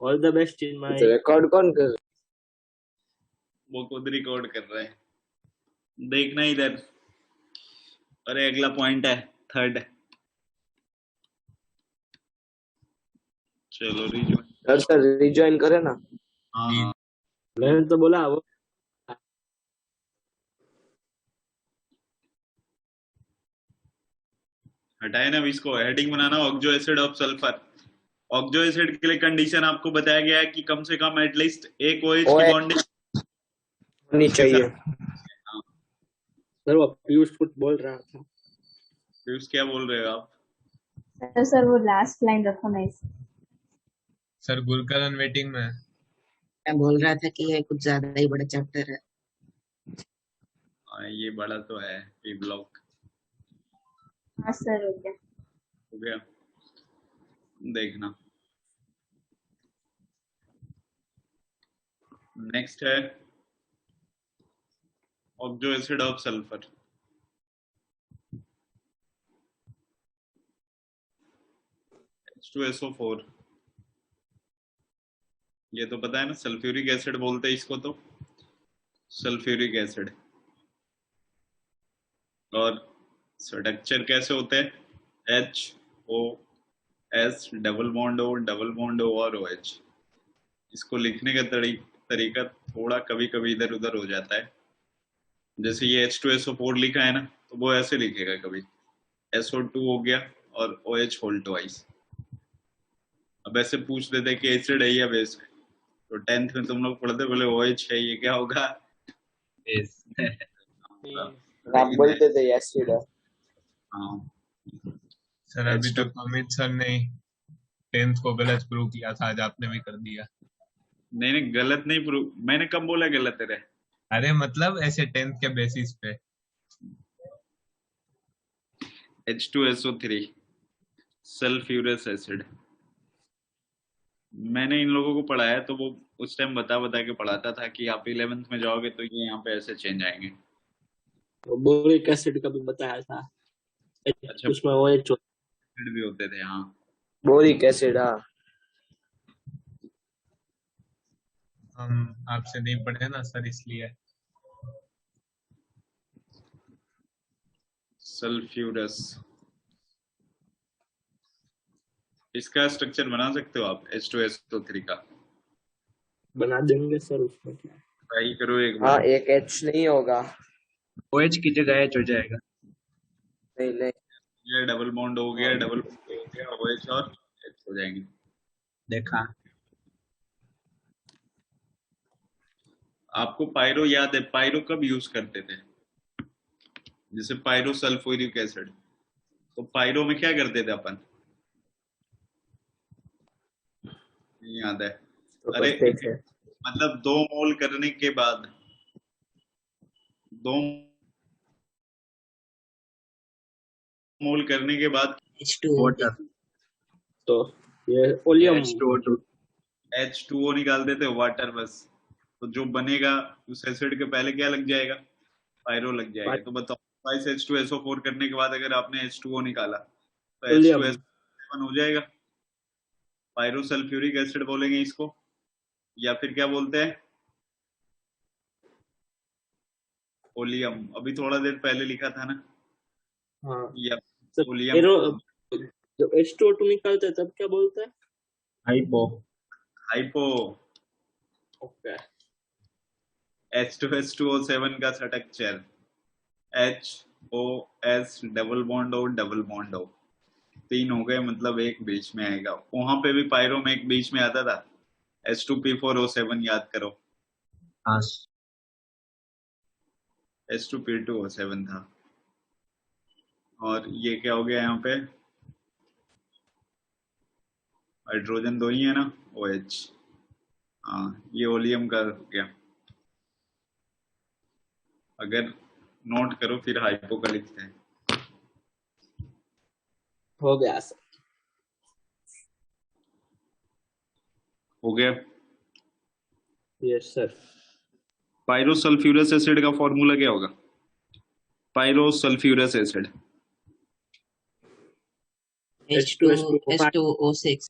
ऑल द बेस्ट चिन्मय। तो रिकॉर्ड कौन कर रहा वो खुद रिकॉर्ड कर रहे हैं, देखना इधर। अरे अगला पॉइंट है, थर्ड। चलो रिज्वाइन। है? सर रिज्वाइन करे ना। हाँ हाँ। मैंने तो बोला वो हटाए ना, अब इसको heading banana, oxo acid of sulphur. Oxo acid के लिए कंडीशन आपको बताया गया है कि कम से कम एटलीस्ट एक OH की OH बॉन्डिंग होनी चाहिए। सर वो पीयूष कुछ बोल रहा था। फिर क्या बोल रहे हो आप? सर वो लास्ट लाइन रखो ना इस। सर गुलकरण वेटिंग में है। मैं बोल रहा था कि ये कुछ ज्यादा ही बड़ा चैप्टर है। ये बड़ा तो है, पी ब्लॉक हाँ सर हो गया। हो गया, देखना। नेक्स्ट है oxo acid of sulphur. H2SO4। ये तो पता है ना, सल्फ्यूरिक एसिड बोलते हैं इसको, तो सल्फ्यूरिक एसिड। और स्ट्रक्चर कैसे होते हैं? HOS double bond O double bond O और OH। इसको लिखने का तरीका थोड़ा कभी कभी इधर उधर हो जाता है। जैसे ये H2SO4 लिखा है ना, तो वो ऐसे लिखेगा, कभी SO2 हो गया और OH होल ट्वाइस। अब ऐसे पूछ देते कि एसिड है या बेस है, तो 10th में तुम लोग पढ़ते बोले OH है, ये क्या होगा? बेस। आप बोलते थे एसिड है। हाँ। सर अभी H2 तक अमित सर ने 10th को गलत प्रूव किया था, आज आपने भी कर दिया। नहीं नहीं, गलत नहीं प्रूव, मैंने कब बोला गलत है रे? अरे मतलब ऐसे 10th के बेसिस पे। H2SO3 sulphurous acid. मैंने इन लोगों को पढ़ाया तो वो उस टाइम बता बता के पढ़ाता था कि आप 11th में जाओगे तो ये यहाँ पे ऐसे चेंज आएंगे। वो बोरिक एसिड का भी बताया था। अच्छा, उसमें वो एक एसिड भी होते थे। हाँ बोरिक एसिड। हाँ हम आपसे नहीं पढ़े ना सर, इसलिए। सल्फ्यूरस, इसका स्ट्रक्चर बना सकते हो आप H2SO3 का? बना देंगे सर। उसमें क्या ट्राई करो एक हाँ, बार। एक H नहीं होगा। OH की जगह H हो जाएगा। नहीं नहीं। ये डबल बॉन्ड हो गया, डबल हो गया, OH और H हो जाएंगे। देखा। आपको पायरो याद है? पायरो कब यूज करते थे? जैसे पायरो सल्फ्यूरिक एसिड, तो पायरो में क्या करते थे अपन? नहीं याद है? तो अरे करते थे। मतलब 2 मोल करने के बाद, 2 मोल करने के बाद H2O वाटर। तो ये ओलियम H2O2। H2O निकाल देते, वाटर बस। तो जो बनेगा उस एसिड के पहले क्या लग जाएगा? पायरो लग जाएगा। तो बताओ, ट्वाइस H2SO4 करने के बाद अगर आपने H2O निकाला तो ओलियम। H2SO7 हो जाएगा। पायरो सल्फ्यूरिक एसिड बोलेंगे इसको, या फिर क्या बोलते हैं? ओलियम। अभी थोड़ा देर पहले लिखा था ना। हाँ या सर सोलियम एरो जब H2O2 निकालते हैं तब क्या बोलते हैं? हाइपो। हाइपो। ओके H2SO7 का structure HOS double bond O double bond O, 3 हो गए, मतलब एक बीच में आएगा। वहां पे भी पायरो में एक बीच में आता था, H2P4O7, याद करो, हाँ H2P2O7 था। और ये क्या हो गया यहाँ पे, हाइड्रोजन 2 ही है ना, OH। हाँ, ये ओलियम का हो गया। अगर नोट करो फिर हाइपो का लिखते हैं। हो गया सर। हो गया। Yes sir. पायरोसल्फ्यूरस एसिड का फॉर्मूला क्या होगा? पायरोसल्फ्यूरस acid H2O6 H2O6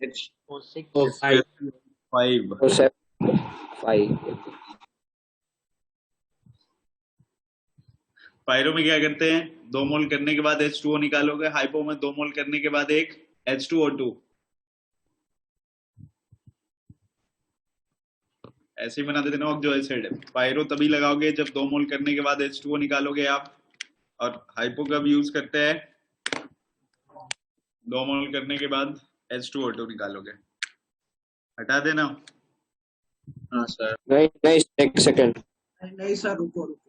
5। O7 5 pyro में क्या करते हैं, 2 मोल करने के बाद H2O निकालोगे, हाइपो में 2 मोल करने के बाद एक H2O2। ऐसे ही बना देते ना ऑक्सो एसिड। पायरो तभी लगाओगे जब 2 मोल करने के बाद H2O निकालोगे आप, और हाइपो का भी यूज करते हैं 2 मोल करने के बाद H2O2 निकालोगे। हटा देना। हाँ सर। नहीं नहीं, एक सेकंड। नहीं सर, रुको रुको।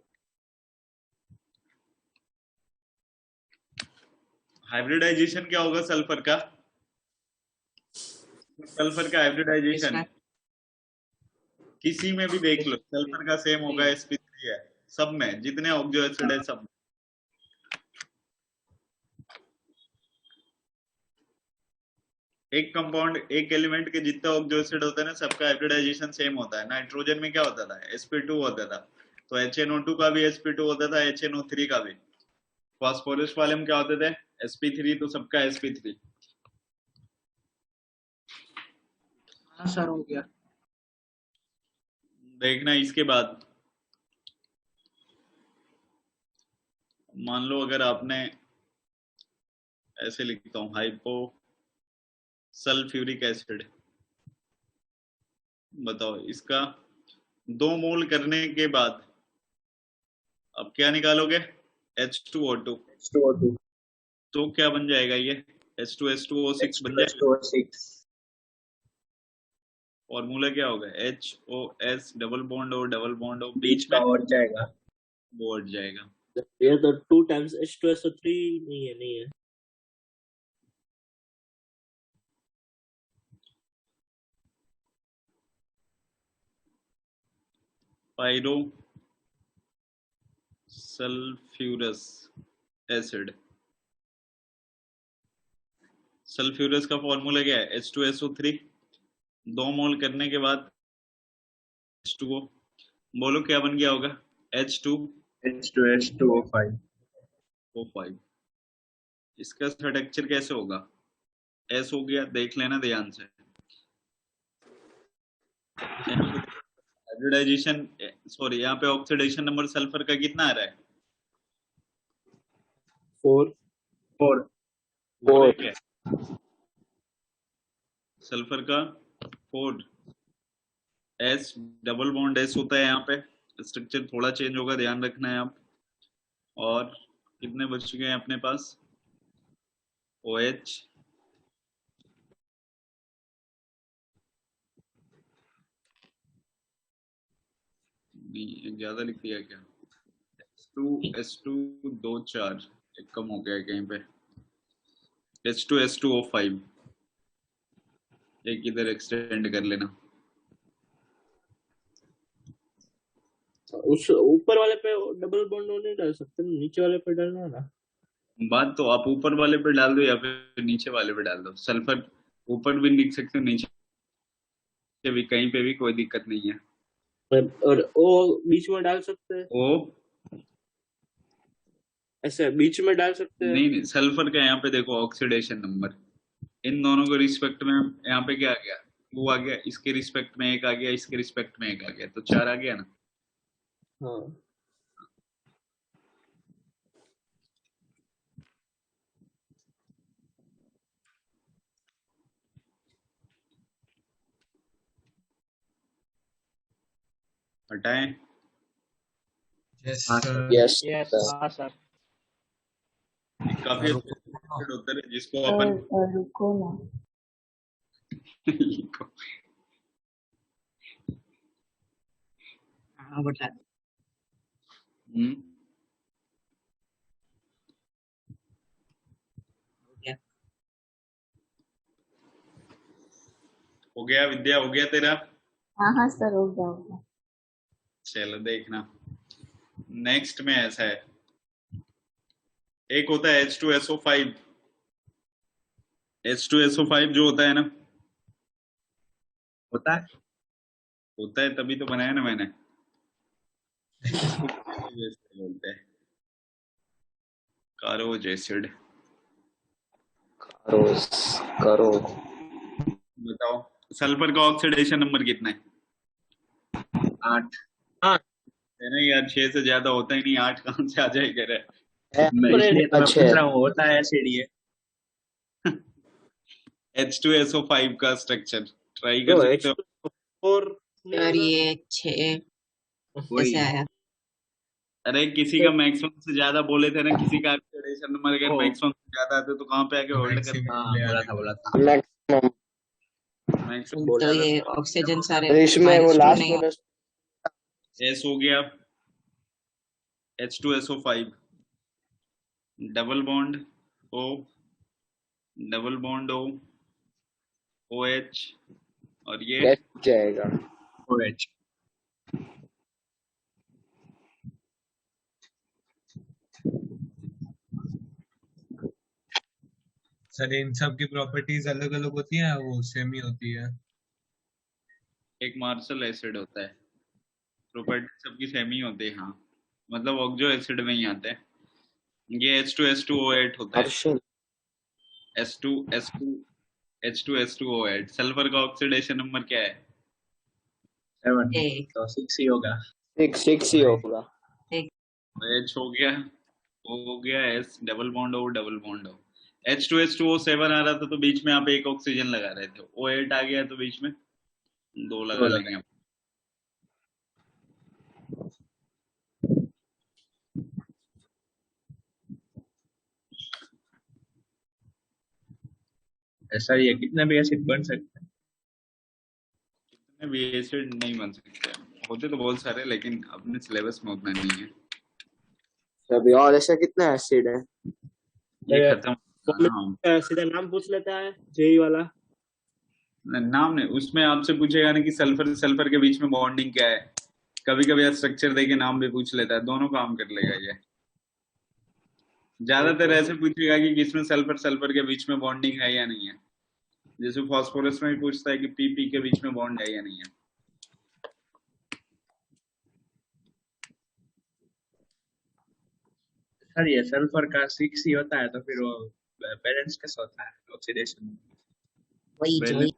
हाइब्रिडाइजेशन क्या होगा सल्फर का? सल्फर का हाइब्रिडाइजेशन किसी में भी देख लो, सल्फर का सेम होगा, sp3 है सब में, जितने ऑक्सो एसिड है सब में। एक कंपाउंड, एक एलिमेंट के जितना ऑक्सो एसिड होता है ना, सबका हाइब्रिडाइजेशन सेम होता है। नाइट्रोजन में क्या होता था, sp2 होता था, तो HNO2 का भी sp2 होता था, HNO3 का भी। फास्फोरस वाले में क्या होते थे, sp3, तो सबका sp3। हाँ सर, हो गया। देखना इसके बाद, मान लो अगर आपने ऐसे लिखता हूं, हाइपो सल्फ्यूरिक एसिड, बताओ इसका 2 मोल करने के बाद अब क्या निकालोगे, H2O2। तो क्या बन जाएगा ये, H2S2O6 बन जाएगा। H2SO6। फॉर्मूला क्या होगा, HOS double bond O double bond O, बीच बीच का में और जाएगा। वो हट जाएगा। ये तो 2 टाइम्स H2SO3 नहीं है, नहीं है। पायरो सल्फ्यूरस एसिड, सल्फ्यूरस का फॉर्मूला क्या है, H2SO3, 2 मोल करने के बाद H2O, बोलो क्या बन गया होगा, H2S2O5। O5। इसका स्ट्रक्चर कैसे होगा, S हो गया, देख लेना ध्यान से। हाइब्रिडाइजेशन, सॉरी, यहाँ पे ऑक्सीडेशन नंबर सल्फर का कितना आ रहा है, 4 4 है। सल्फर का 4, S डबल बॉन्ड S होता है यहाँ पे। स्ट्रक्चर थोड़ा चेंज होगा, ध्यान रखना है आप। और कितने बच चुके हैं अपने पास, OH, नहीं ज्यादा लिख दिया क्या, S2 2 4, एक कम हो गया कहीं पे, H2S2O5, एक इधर एक्सटेंड कर लेना। उस ऊपर वाले पे डबल बॉन्ड नहीं डाल सकते, नीचे वाले पे डालना है ना। बात तो आप ऊपर वाले पे डाल दो या फिर नीचे वाले पे डाल दो। सल्फर ऊपर भी लिख सकते हो, नीचे भी, कहीं पे भी कोई दिक्कत नहीं है। और O बीच में डाल सकते हैं, O ऐसे बीच में डाल सकते हैं। नहीं, सल्फर का यहाँ पे देखो ऑक्सीडेशन नंबर, इन दोनों के रिस्पेक्ट में यहाँ पे क्या आ गया, 2 आ गया, इसके रिस्पेक्ट में 1 आ गया, इसके रिस्पेक्ट में 1 आ गया, तो 4 आ गया ना। हाँ हटाएं? यस हाँ, सर। Yes yes sir. हाँ सर। काफी रुको। अच्छे होते हैं जिसको अपन रुको ना। हाँ बता। हम्म, क्या? हो गया विद्या, हो गया तेरा? हाँ हाँ सर, हो गया हो गया। चलो देखना, नेक्स्ट में ऐसा है, एक होता है H2SO5। H2SO5 जो होता है ना, होता है। होता है तभी तो बनाया ना मैंने। बोलते हैं कारोज एसिड। करो। बताओ सल्फर का ऑक्सीडेशन नंबर कितना है? 8। है ना यार, 6 से ज्यादा होता ही नहीं, 8 कहाँ से आ जाए कह रहे मैं इसलिए तो मैं अच्छे। पूछ रहा हूँ, होता है एसिड ये। H2SO5 का स्ट्रक्चर ट्राई तो कर सकते हो। H4 सर ये 6 वही कैसे आया? अरे किसी का मैक्सिमम से ज्यादा बोले थे ना, किसी का ऑक्सीडेशन नंबर अगर ओ। मैक्सिमम से ज्यादा आते तो कहाँ पे आके होल्ड कर मैक्सिमम हाँ ले बोला आने था बोला था। मैक्सिमम। मैक्सिमम तो ज्यादा ये ऑक्सीजन सारे इसमें वो -2 लास्ट नहीं वाला S हो गया H2SO5, double bond O, double bond O, OH, और ये बच जाएगा। OH। सर इन सब की प्रॉपर्टीज अलग अलग होती हैं, वो सेम ही होती है? एक मार्शल एसिड होता है, प्रॉपर्टी सबकी सेम ही होती है। हाँ मतलब ऑक्सो एसिड में ही आते हैं। ये H2S2O8 होता है, मार्शल। S2S2 H2S2O8। सल्फर का ऑक्सीडेशन नंबर क्या है? 7 एक तो 6 ही होगा। 6 ही होगा। H हो गया, O हो गया, S, double bond O, double bond O। H2S2O7 आ रहा था तो बीच में आप एक ऑक्सीजन लगा रहे थे, O8 आ गया तो बीच में 2 लगा दो लेंगे। ऐसा ही है, कितने भी एसिड बन सकते हैं। कितने भी एसिड नहीं बन सकते, होते तो बहुत सारे लेकिन अपने सिलेबस में उतना नहीं है। अभी और ऐसे कितने एसिड है? ये खत्म। हाँ, सीधा नाम पूछ लेता है जेई वाला। नाम नहीं, उसमें आपसे पूछेगा ना कि सल्फर सल्फर के बीच में बॉन्डिंग क्या है, कभी कभी स्ट्रक्चर देके नाम भी पूछ लेता है, दोनों काम कर लेगा ये। ज्यादातर ऐसे पूछेगा कि किसमें सल्फर सल्फर के बीच में बॉन्डिंग है या नहीं है, जैसे फास्फोरस में भी पूछता है कि पीपी के बीच में बॉन्ड है या नहीं है। सर ये सल्फर का 6 ही होता है तो फिर वो बैलेंस कैसे होता है ऑक्सीडेशन? वही जो बैलेंस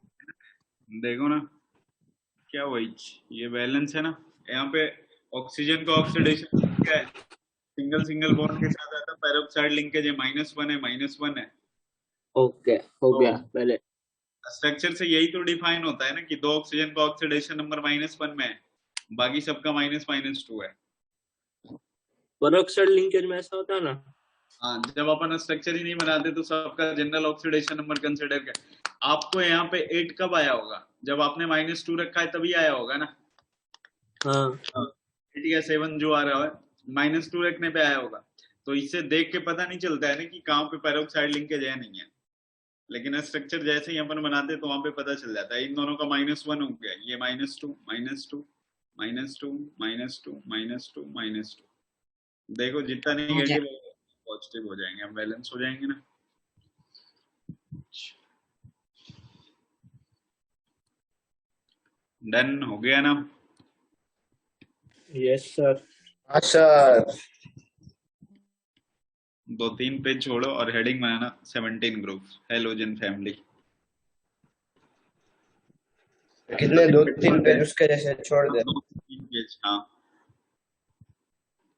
देखो ना, क्या वही, ये बैलेंस है ना, यहाँ पे ऑक्सीजन का ऑक्सीडेशन क्या है, सिंगल सिंगल बॉन्ड के साथ आता है, पेरोक्साइड लिंकेज है, -1 है, -1 है। ओके हो तो गया पहले। स्ट्रक्चर से यही तो डिफाइन होता है ना कि 2 ऑक्सीजन का ऑक्सीडेशन नंबर -1 में है, बाकी सबका -2 है। पेरोक्साइड लिंकेज में ऐसा होता है ना। हाँ, जब अपन स्ट्रक्चर ही नहीं बनाते तो सबका जनरल ऑक्सीडेशन नंबर कंसिडर कर। आपको यहाँ पे 8 कब आया होगा, जब आपने -2 रखा है तभी आया होगा ना। हाँ 8 या 7 जो आ रहा है -2 रखने पे आया होगा। तो इससे देख के पता नहीं चलता है ना कि कहाँ पे पेरोक्साइड लिंकेज है नहीं है, लेकिन स्ट्रक्चर जैसे ही अपन बनाते हैं तो वहां पे पता चल जाता है। इन दोनों का -1 हो गया, ये -2 -2 -2 -2 -2 -2। देखो जितना नेगेटिव पॉजिटिव हो जाएंगे, हम बैलेंस हो जाएंगे ना। डन हो गया ना? Yes sir. हाँ सर। 2-3 पेज छोड़ो और हेडिंग बनाना 17 ग्रुप हेलोजन फैमिली। कितने 2-3 पेज उसके जैसे छोड़ दे। 2-3 पेज, हाँ।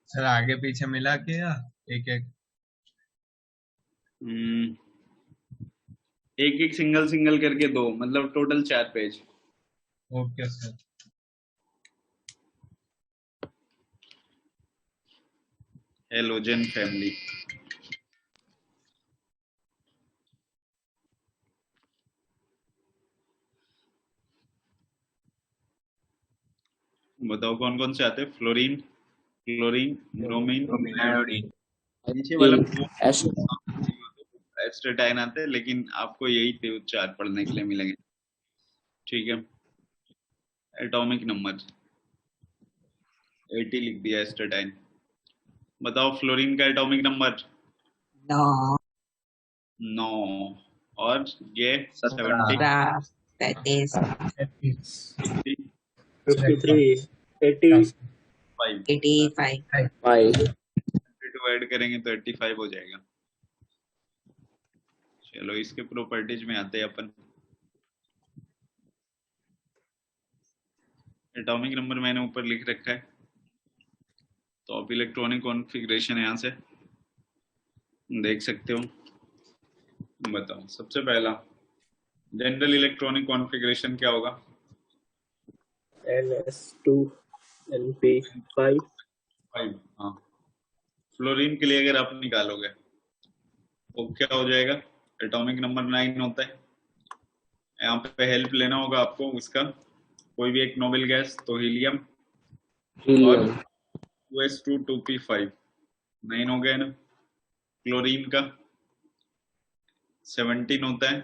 सर आगे पीछे मिला के या एक एक? एक एक सिंगल सिंगल करके 2, मतलब total 4 page. Okay sir. Halogen family. बताओ कौन कौन से आते हैं? Fluorine, chlorine, bromine, iodine. नीचे वाला एस एस्टेटाइन आते हैं, लेकिन आपको यही थे उच्चार पढ़ने के लिए मिलेंगे। ठीक है, एटॉमिक नंबर 80 लिख दिया एस्टेटाइन। बताओ फ्लोरीन का एटॉमिक नंबर? 9, 9। और ये 17, 33, 53, 80, 85 85, 2 ऐड करेंगे तो 85 हो जाएगा। चलो इसके प्रॉपर्टीज में आते हैं अपन। एटॉमिक नंबर मैंने ऊपर लिख रखा है, तो आप इलेक्ट्रॉनिक कॉन्फ़िगरेशन यहाँ से देख सकते हो। बताओ सबसे पहला जनरल इलेक्ट्रॉनिक कॉन्फ़िगरेशन क्या होगा? NS2, NP5, 5। हाँ, फ्लोरीन के लिए अगर आप निकालोगे तो क्या हो जाएगा? एटॉमिक नंबर 9 होता है। यहाँ पे हेल्प लेना होगा आपको उसका, कोई भी एक नोबेल गैस, तो हीलियम और 2s2 2p5 9 हो गए ना। क्लोरीन का 17 होता है,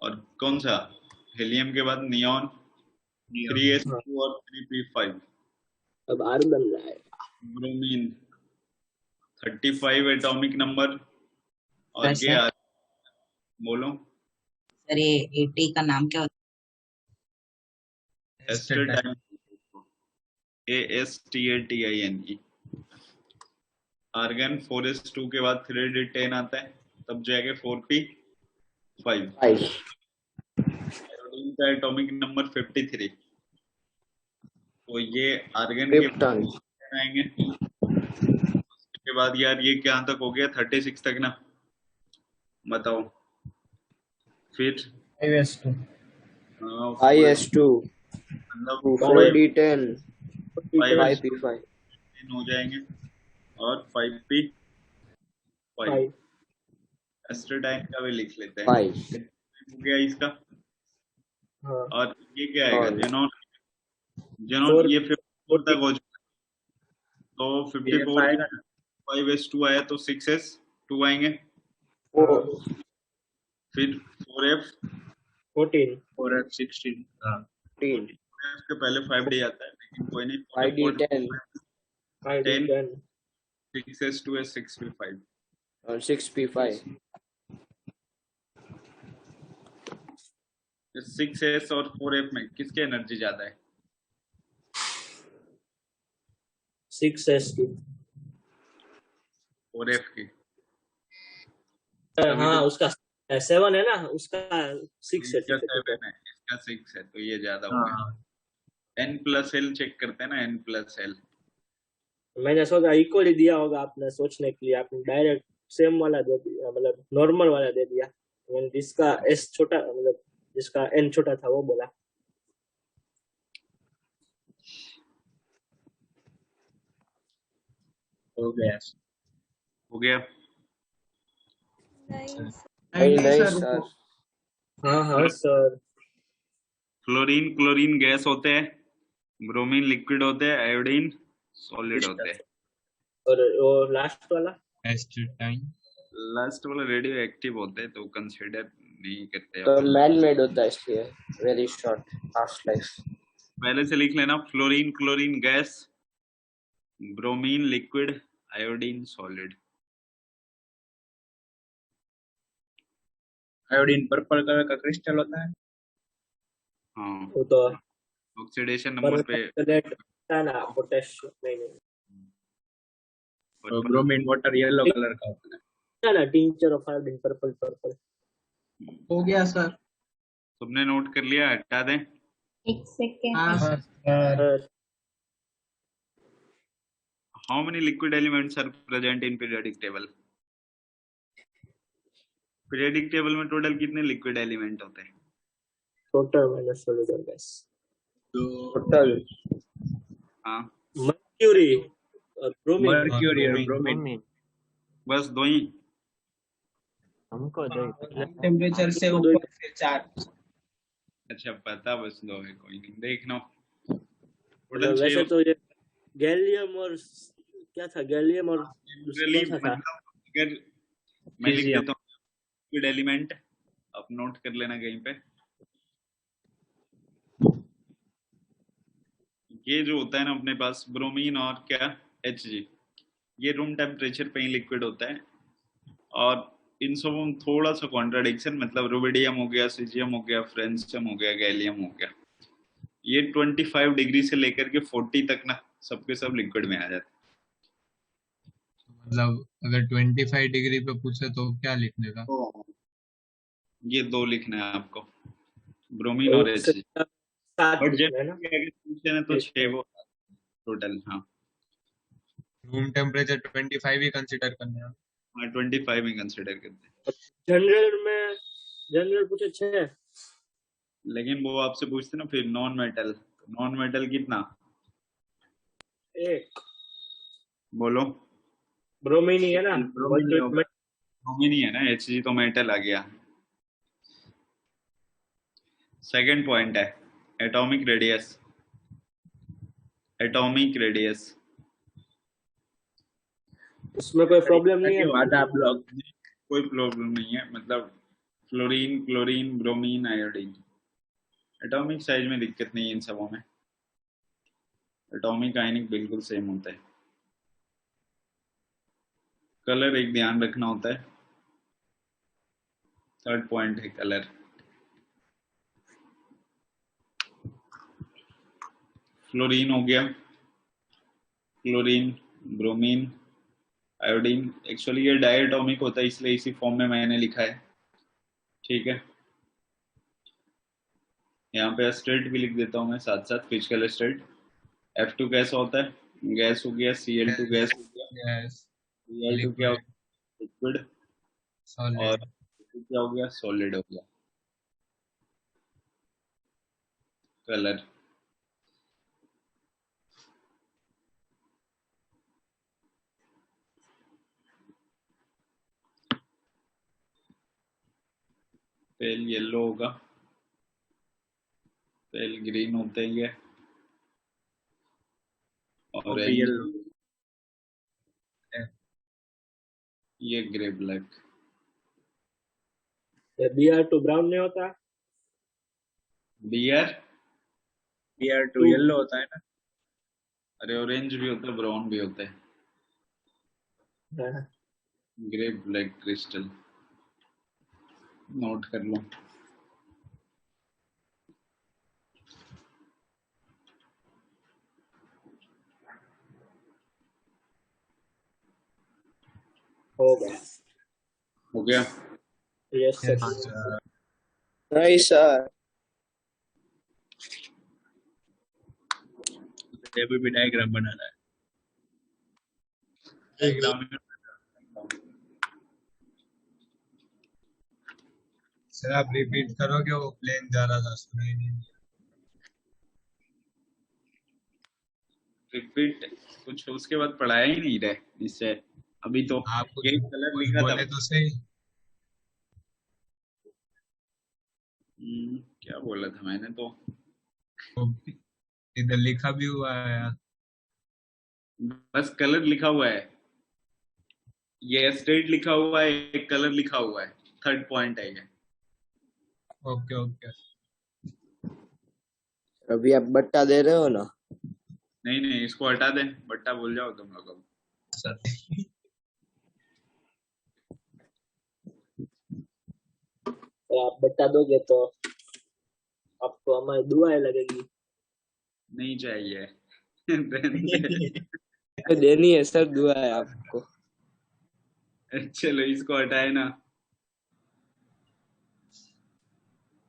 और कौन सा? हीलियम के बाद नियॉन 3s2 और 3p5। अब R बन रहा है। ब्रोमीन 35 एटॉमिक नंबर, और सर, ये सर। बोलो सर ये 80 का नाम क्या होता एस्टेटाइन, ASTATINE। आर्गन 4s2 के बाद 3d10 आता है, तब जाएगा 4p5। आयोडीन का एटॉमिक नंबर 53, तो ये आर्गन के क्रिप्टन आएंगे। उसके बाद यार ये क्या तक हो गया? 36 तक ना। बताओ फिर 5s2, IS2 मतलब 4D10 5 5P5 हो जाएंगे, और 5p5। एस्टेटाइन का भी लिख लेते हैं। 5 हो गया इसका। हाँ, और ये क्या आएगा? और जेनॉन, Four- ये 54 तक हो जाएगा, तो 54 आएगा ना। 5s2 आया तो 6s2 आएंगे। 4 फिर 4f 14, 4f16, हाँ 15 के पहले 5d आता है, लेकिन कोई नहीं। 5D10 5D10, 6s2 है 6p5। और 6P5 6s और 4f में किसकी एनर्जी ज्यादा है? 6s2। 4f की। हाँ, उसका 7 है ना, उसका 6 है। इसका 7 है, इसका 6 है, तो ये ज्यादा हो गया। n+l चेक करते हैं ना, n+l। मैंने सोचा इक्वली दिया होगा आपने सोचने के लिए, आपने डायरेक्ट सेम वाला दे दिया, मतलब नॉर्मल वाला दे दिया। मैंने जिसका s छोटा, मतलब जिसका n छोटा था वो बोला। हो गया। हो गया। नहीं सर सर रुको। हाँ सर। फ्लोरीन क्लोरीन गैस होते हैं, ब्रोमीन लिक्विड होते हैं, आयोडीन सॉलिड होते हैं। और वो लास्ट वाला एस्टेटाइन लास्ट वाला रेडियो एक्टिव होते हैं, तो कंसीडर नहीं करते। तो मैन मेड होता है, इसलिए वेरी शॉर्ट हाफ लाइफ। पहले से लिख लेना, fluorine chlorine gas, bromine liquid, iodine solid. Iodine purple colour का क्रिस्टल होता है। हाँ, वो तो ऑक्सीडेशन नंबर पे था ना, पोटेशियम नहीं और ब्रोमीन वाटर येलो कलर का होता है। ना, टिंचर ऑफ आयोडीन पर्पल। हो गया सर। तुमने नोट कर लिया? हटा दें? एक सेकेंड। हाँ sir. How many liquid elements are present in periodic table? Periodic table में टोटल कितने लिक्विड एलिमेंट होते हैं? टोटल माइनस सॉलिड और गैस। टोटल हाँ, मर्क्यूरी ब्रोमीन मर्क्यूरी और ब्रोमीन, ब्रोमीन। बस दो ही। हमको दो ही पता है। टेम्परेचर से हमको दो ही ऊपर से 4। अच्छा पता, बस दो है, कोई नहीं, देखना। टोटल मतलब 6 वैसे तो ये गैलियम और क्या था, गैलियम और जनरली, कौन सा था? मतलब अगर मैं लिख Cesium। देता हूँ लिक्विड एलिमेंट, आप नोट कर लेना कहीं पे। ये जो होता है ना अपने पास ब्रोमीन और क्या Hg, ये रूम टेम्परेचर पे ही लिक्विड होता है। और इन सब में थोड़ा सा कॉन्ट्राडिक्शन, मतलब रुबिडियम हो गया, सीजियम हो गया, फ्रेंसियम हो गया, गैलियम हो गया, ये 25 डिग्री से लेकर के 40 तक ना सबके सब लिक्विड में आ जाते मतलब अगर 25 डिग्री पे पूछे तो क्या लिखने का? हैं। ये दो लिखना है आपको, ब्रोमीन और एक से Hg। 7 बट लिखना है ना? जनरली अगर पूछे ना तो 6 वो टोटल। हाँ रूम टेम्परेचर 25 ही कंसिडर करना है। 25 ही कंसिडर करते हैं। जनरल पूछे 6। लेकिन वो आपसे पूछते ना फिर नॉन मेटल कितना, एक बोलो। ब्रोमीन ही है ना? ब्रोमीन ही होगा। ब्रोमीन ही है ना, Hg तो मेटल आ गया। सेकंड पॉइंट है एटॉमिक रेडियस। एटॉमिक रेडियस उसमें कोई प्रॉब्लम नहीं है? वादा ब्लॉक। कोई प्रॉब्लम नहीं है, मतलब fluorine, chlorine, bromine, iodine, atomic size में दिक्कत नहीं है इन सबों में। एटॉमिक आयनिक बिल्कुल सेम होता है। कलर एक ध्यान रखना होता है। थर्ड पॉइंट है कलर। फ्लोरीन हो गया, क्लोरीन, ब्रोमीन, आयोडीन। एक्चुअली ये डायटोमिक होता है, इसलिए इसी फॉर्म में मैंने लिखा है, ठीक है। यहाँ पे स्टेट भी लिख देता हूँ मैं साथ साथ, फिजिकल स्टेट। F2 कैसा होता है, गैस हो गया, Cl2 गैस हो गया, यस, Cl2 क्या लिक्विड, लिक्विड, और सॉलिड। क्या हो गया, सॉलिड हो गया। कलर पेल येलो होगा, पेल ग्रीन होता ही है, ऑरेंज, येलो। ये ग्रे ब्लैक। Br2 ब्राउन नहीं होता? बियर, Br2 येलो होता है ना। अरे ऑरेंज भी होता है, ब्राउन भी होता है। हाँ। ग्रे ब्लैक क्रिस्टल, नोट कर लो। होगा। हो गया। Yes sir. नहीं सर, अभी भी डायग्राम बनाना है। डायग्राम सर आप रिपीट करोगे, वो प्लेन जा रहा था, सुनाई नहीं दिया। रिपीट कुछ उसके बाद पढ़ाया ही नहीं रहे इससे। अभी तो आप कुछ ये कलर कुछ लिखा था। बोले तो सही। क्या बोला था मैंने तो, इधर लिखा भी हुआ है। बस कलर लिखा हुआ है, ये स्टेट लिखा हुआ है, एक कलर लिखा हुआ है। थर्ड पॉइंट है ये। Okay okay. अभी आप बट्टा दे रहे हो ना? नहीं नहीं, इसको हटा दे, बट्टा भूल जाओ तुम लोग। सर तो आप बता दोगे तो आपको हमारी दुआएं लगेगी। नहीं चाहिए। रहने दे। देनी है सर दुआ है आपको। चलो इसको हटाए ना।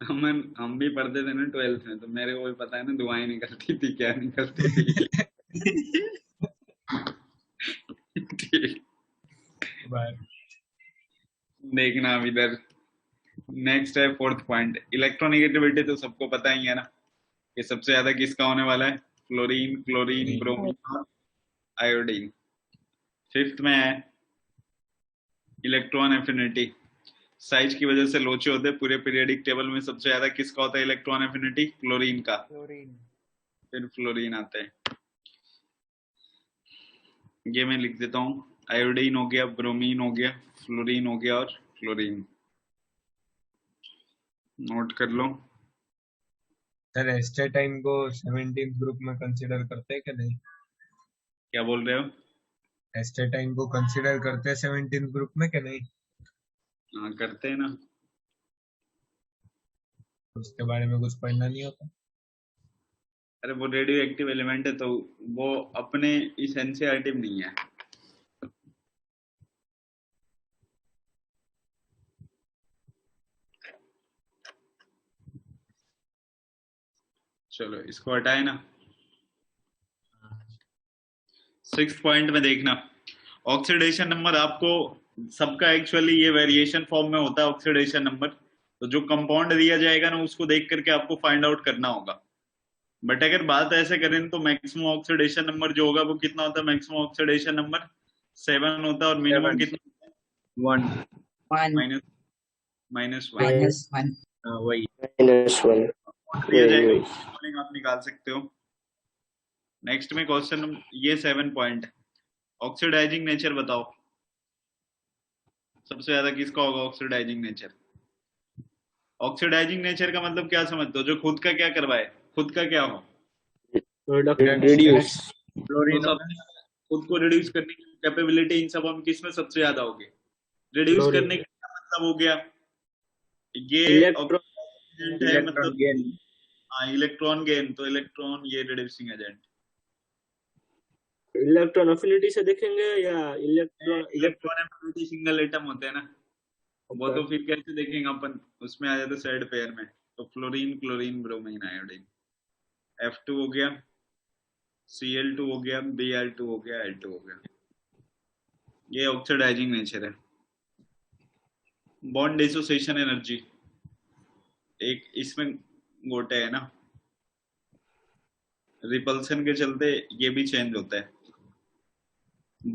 हम भी पढ़ते थे ना 12th में, तो मेरे को भी पता है ना दुआएं निकलती थी क्या निकलती थी। ठीक, बाय। देखना अब इधर। नेक्स्ट है फोर्थ पॉइंट, इलेक्ट्रोनेगेटिविटी। तो सबको पता ही है ना कि सबसे ज्यादा किसका होने वाला है, फ्लोरीन, क्लोरीन, ब्रोमीन और आयोडीन। फिफ्थ में है इलेक्ट्रॉन एफिनिटी, साइज की वजह से लोचे होते हैं। पूरे पीरियोडिक टेबल में सबसे ज्यादा किसका होता है इलेक्ट्रॉन एफिनिटी? क्लोरीन का। क्लोरीन। फिर फ्लोरीन आते हैं, ये मैं लिख देता हूँ। आयोडीन हो गया, ब्रोमीन हो गया, फ्लोरीन हो गया और क्लोरीन। नोट कर लो। सर एस्टेटाइन को 17th ग्रुप में कंसीडर करते हैं कि नहीं? क्या बोल रहे हो? एस्टेटाइन को कंसीडर करते हैं 17th ग्रुप में कि नहीं? हाँ करते हैं ना। उसके बारे में कुछ पढ़ना नहीं होता? अरे वो रेडियो एक्टिव एलिमेंट है, तो वो अपने इस एनसीईआरटी में नहीं है। चलो इसको हटाए ना। 6th पॉइंट में देखना, ऑक्सीडेशन नंबर आपको सबका एक्चुअली ये वेरिएशन फॉर्म में होता है ऑक्सीडेशन नंबर। तो जो कंपाउंड दिया जाएगा ना उसको देख करके आपको फाइंड आउट करना होगा। बट अगर बात ऐसे करें तो मैक्सिमम ऑक्सीडेशन नंबर जो होगा वो कितना होता है? मैक्सिमम ऑक्सीडेशन नंबर 7 होता है और मिनिमम 7, कितना होता है? 1, 1 माइनस -1 -1। वही। -1 दिया जाएगा, स्पेलिंग आप निकाल सकते हो। नेक्स्ट में क्वेश्चन, ये 7 पॉइंट, ऑक्सीडाइजिंग नेचर बताओ। सबसे ज्यादा किसका होगा ऑक्सीडाइजिंग नेचर? ऑक्सीडाइजिंग नेचर का मतलब क्या समझते हो? जो खुद का क्या करवाए, खुद का क्या हो? रिड्यूस। क्लोरीन तो सब खुद को रिड्यूस करने की कैपेबिलिटी इन सब हम किस में सबसे ज्यादा होगी? Reduce chlorine. करने का क्या मतलब हो गया? ये इलेक्ट्रॉन एजेंट है, इलेक्ट्रॉन मतलब गेन। हाँ इलेक्ट्रॉन गेन, तो इलेक्ट्रॉन ये रिड्यूसिंग एजेंट। इलेक्ट्रॉन अफिनिटी से देखेंगे या electron electron affinity single atom होते हैं ना, वो तो फिर कैसे देखेंगे अपन? उसमें आ जाता है साइड पेयर में। तो fluorine, chlorine, bromine, iodine. F2 हो गया, Cl2 हो गया, Br2 हो गया, L2 हो गया। ये ऑक्सीडाइजिंग नेचर है। बॉन्ड डिसोसिएशन एनर्जी, एक इसमें गोटे है ना, रिपल्सन के चलते ये भी चेंज होता है।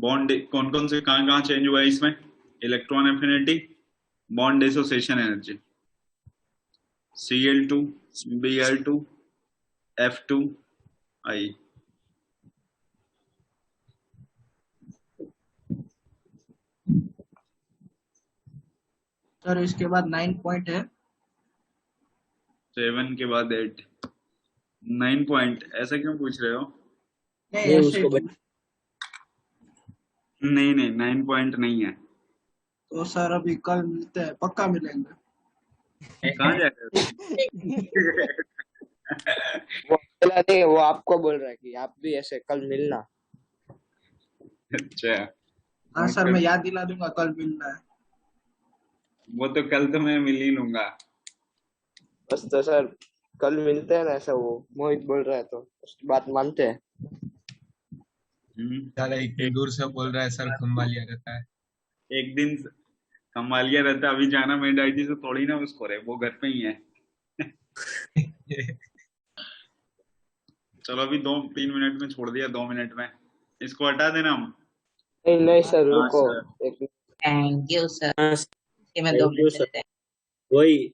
बॉन्ड कौन कौन से कहाँ कहाँ चेंज हुआ है इसमें? Electron affinity, bond dissociation energy. Cl2, Br2, F2, I। Sir इसके बाद 9 पॉइंट है। 7 के बाद 8, 9 पॉइंट, ऐसा क्यों पूछ रहे हो? नहीं नहीं, ऐसे उसको नहीं नहीं 9 पॉइंट नहीं है। तो सर अभी कल मिलते हैं, पक्का मिलेंगे। कहाँ जा रहे हो? वो अकेला नहीं, वो आपको बोल रहा है कि आप भी ऐसे कल मिलना। अच्छा हाँ सर, मैं याद दिला दूंगा कल मिलना है। वो तो कल तो मैं मिल ही लूंगा। बस तो सर कल मिलते हैं ना, ऐसा वो मोहित बोल रहा है तो उसकी बात मानते हैं। साला इतनी दूर से बोल रहा है सर, खंबालिया रहता है। एक दिन कमालिया रहता, अभी जाना मेरी डायटी से थोड़ी ना उसको रहे, वो घर पे ही है। चलो अभी 2-3 मिनट में छोड़ दिया, 2 मिनट में इसको हटा देना हम। नहीं नहीं सर हाँ रुको सर। एक थैंक यू सर। हाँ ये मैं 2 थैंक यू मिनट सर। चलते हैं। वही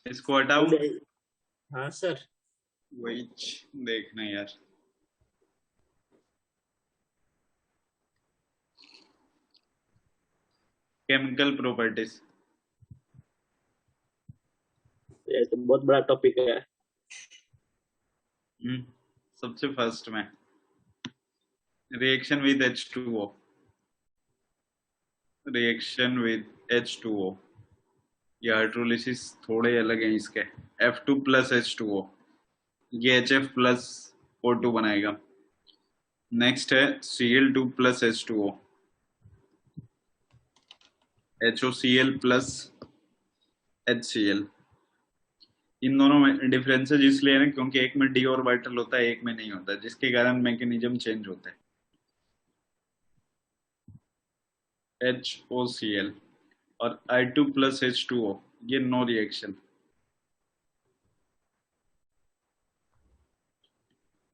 इसको हटाऊं? हाँ सर। वही देखना यार। केमिकल प्रॉपर्टीज, ये तो बहुत बड़ा टॉपिक है। सबसे फर्स्ट में reaction with H2O, reaction with H2O। ये हाइड्रोलिसिस थोड़े अलग हैं इसके। F2 प्लस H2O, ये HF प्लस O2 बनाएगा। नेक्स्ट है Cl2 plus H2O, HOCl plus HCl। इन दोनों में डिफरेंसेस इसलिए है ना क्योंकि एक में डी ऑर्बिटल होता है, एक में नहीं होता, जिसके कारण मैकेनिज्म चेंज होता है। HOCl और I2 प्लस H2O, ये नो रिएक्शन।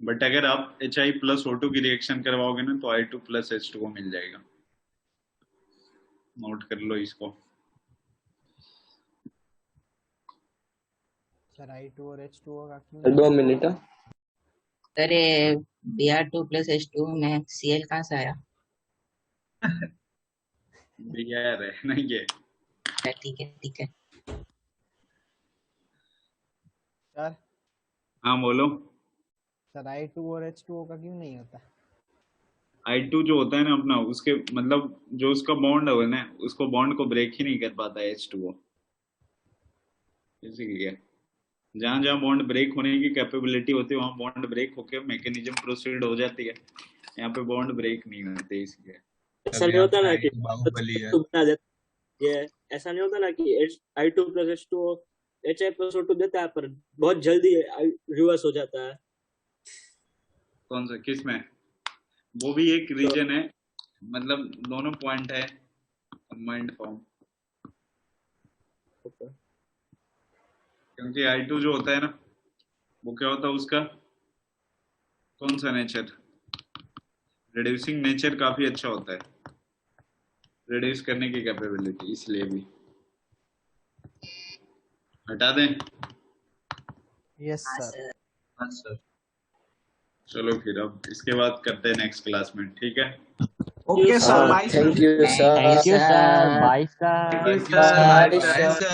बट अगर आप HI प्लस O2 की रिएक्शन करवाओगे ना तो I2 प्लस H2O मिल जाएगा। नोट कर लो इसको। सर I2 और H2O का क्यों सर नहीं 2 मिनट। सर ये Br2 प्लस H2 में Cl कहाँ से आया? यार है नहीं ये। ठीक है ठीक है। सर हाँ बोलो। सर I2 और H2O का क्यों नहीं होता? I2 जो होता है ना अपना, उसके मतलब जो उसका बॉन्ड है ना, उसको बॉन्ड को ब्रेक ही नहीं कर पाता है H2O। इसीलिए जहाँ जहाँ बॉन्ड ब्रेक होने की कैपेबिलिटी होती है वहाँ बॉन्ड ब्रेक होके मैकेनिज्म प्रोसीड हो जाती है। यहाँ पे बॉन्ड ब्रेक नहीं होते इसलिए। ऐसा नहीं होता ना कि बाहुबली है। बता देते ये, ऐसा नहीं होता ना कि I2 plus H2O HI plus O2 देता है पर बहुत जल्दी रिवर्स हो जाता है। कौन सा किस में? वो भी एक रीजन है, मतलब दोनों पॉइंट है कंबाइंड फॉर्म। क्योंकि I2 जो होता है ना वो क्या होता है उसका कौन सा नेचर, रिड्यूसिंग नेचर काफी अच्छा होता है, रिड्यूस करने की कैपेबिलिटी, इसलिए भी। हटा दें? यस हाँ सर। सर। हाँ सर। चलो फिर अब इसके बाद करते हैं नेक्स्ट क्लास में, ठीक है? Okay sir, bye thank you sir. Thank you sir. Bye sir. Bye sir.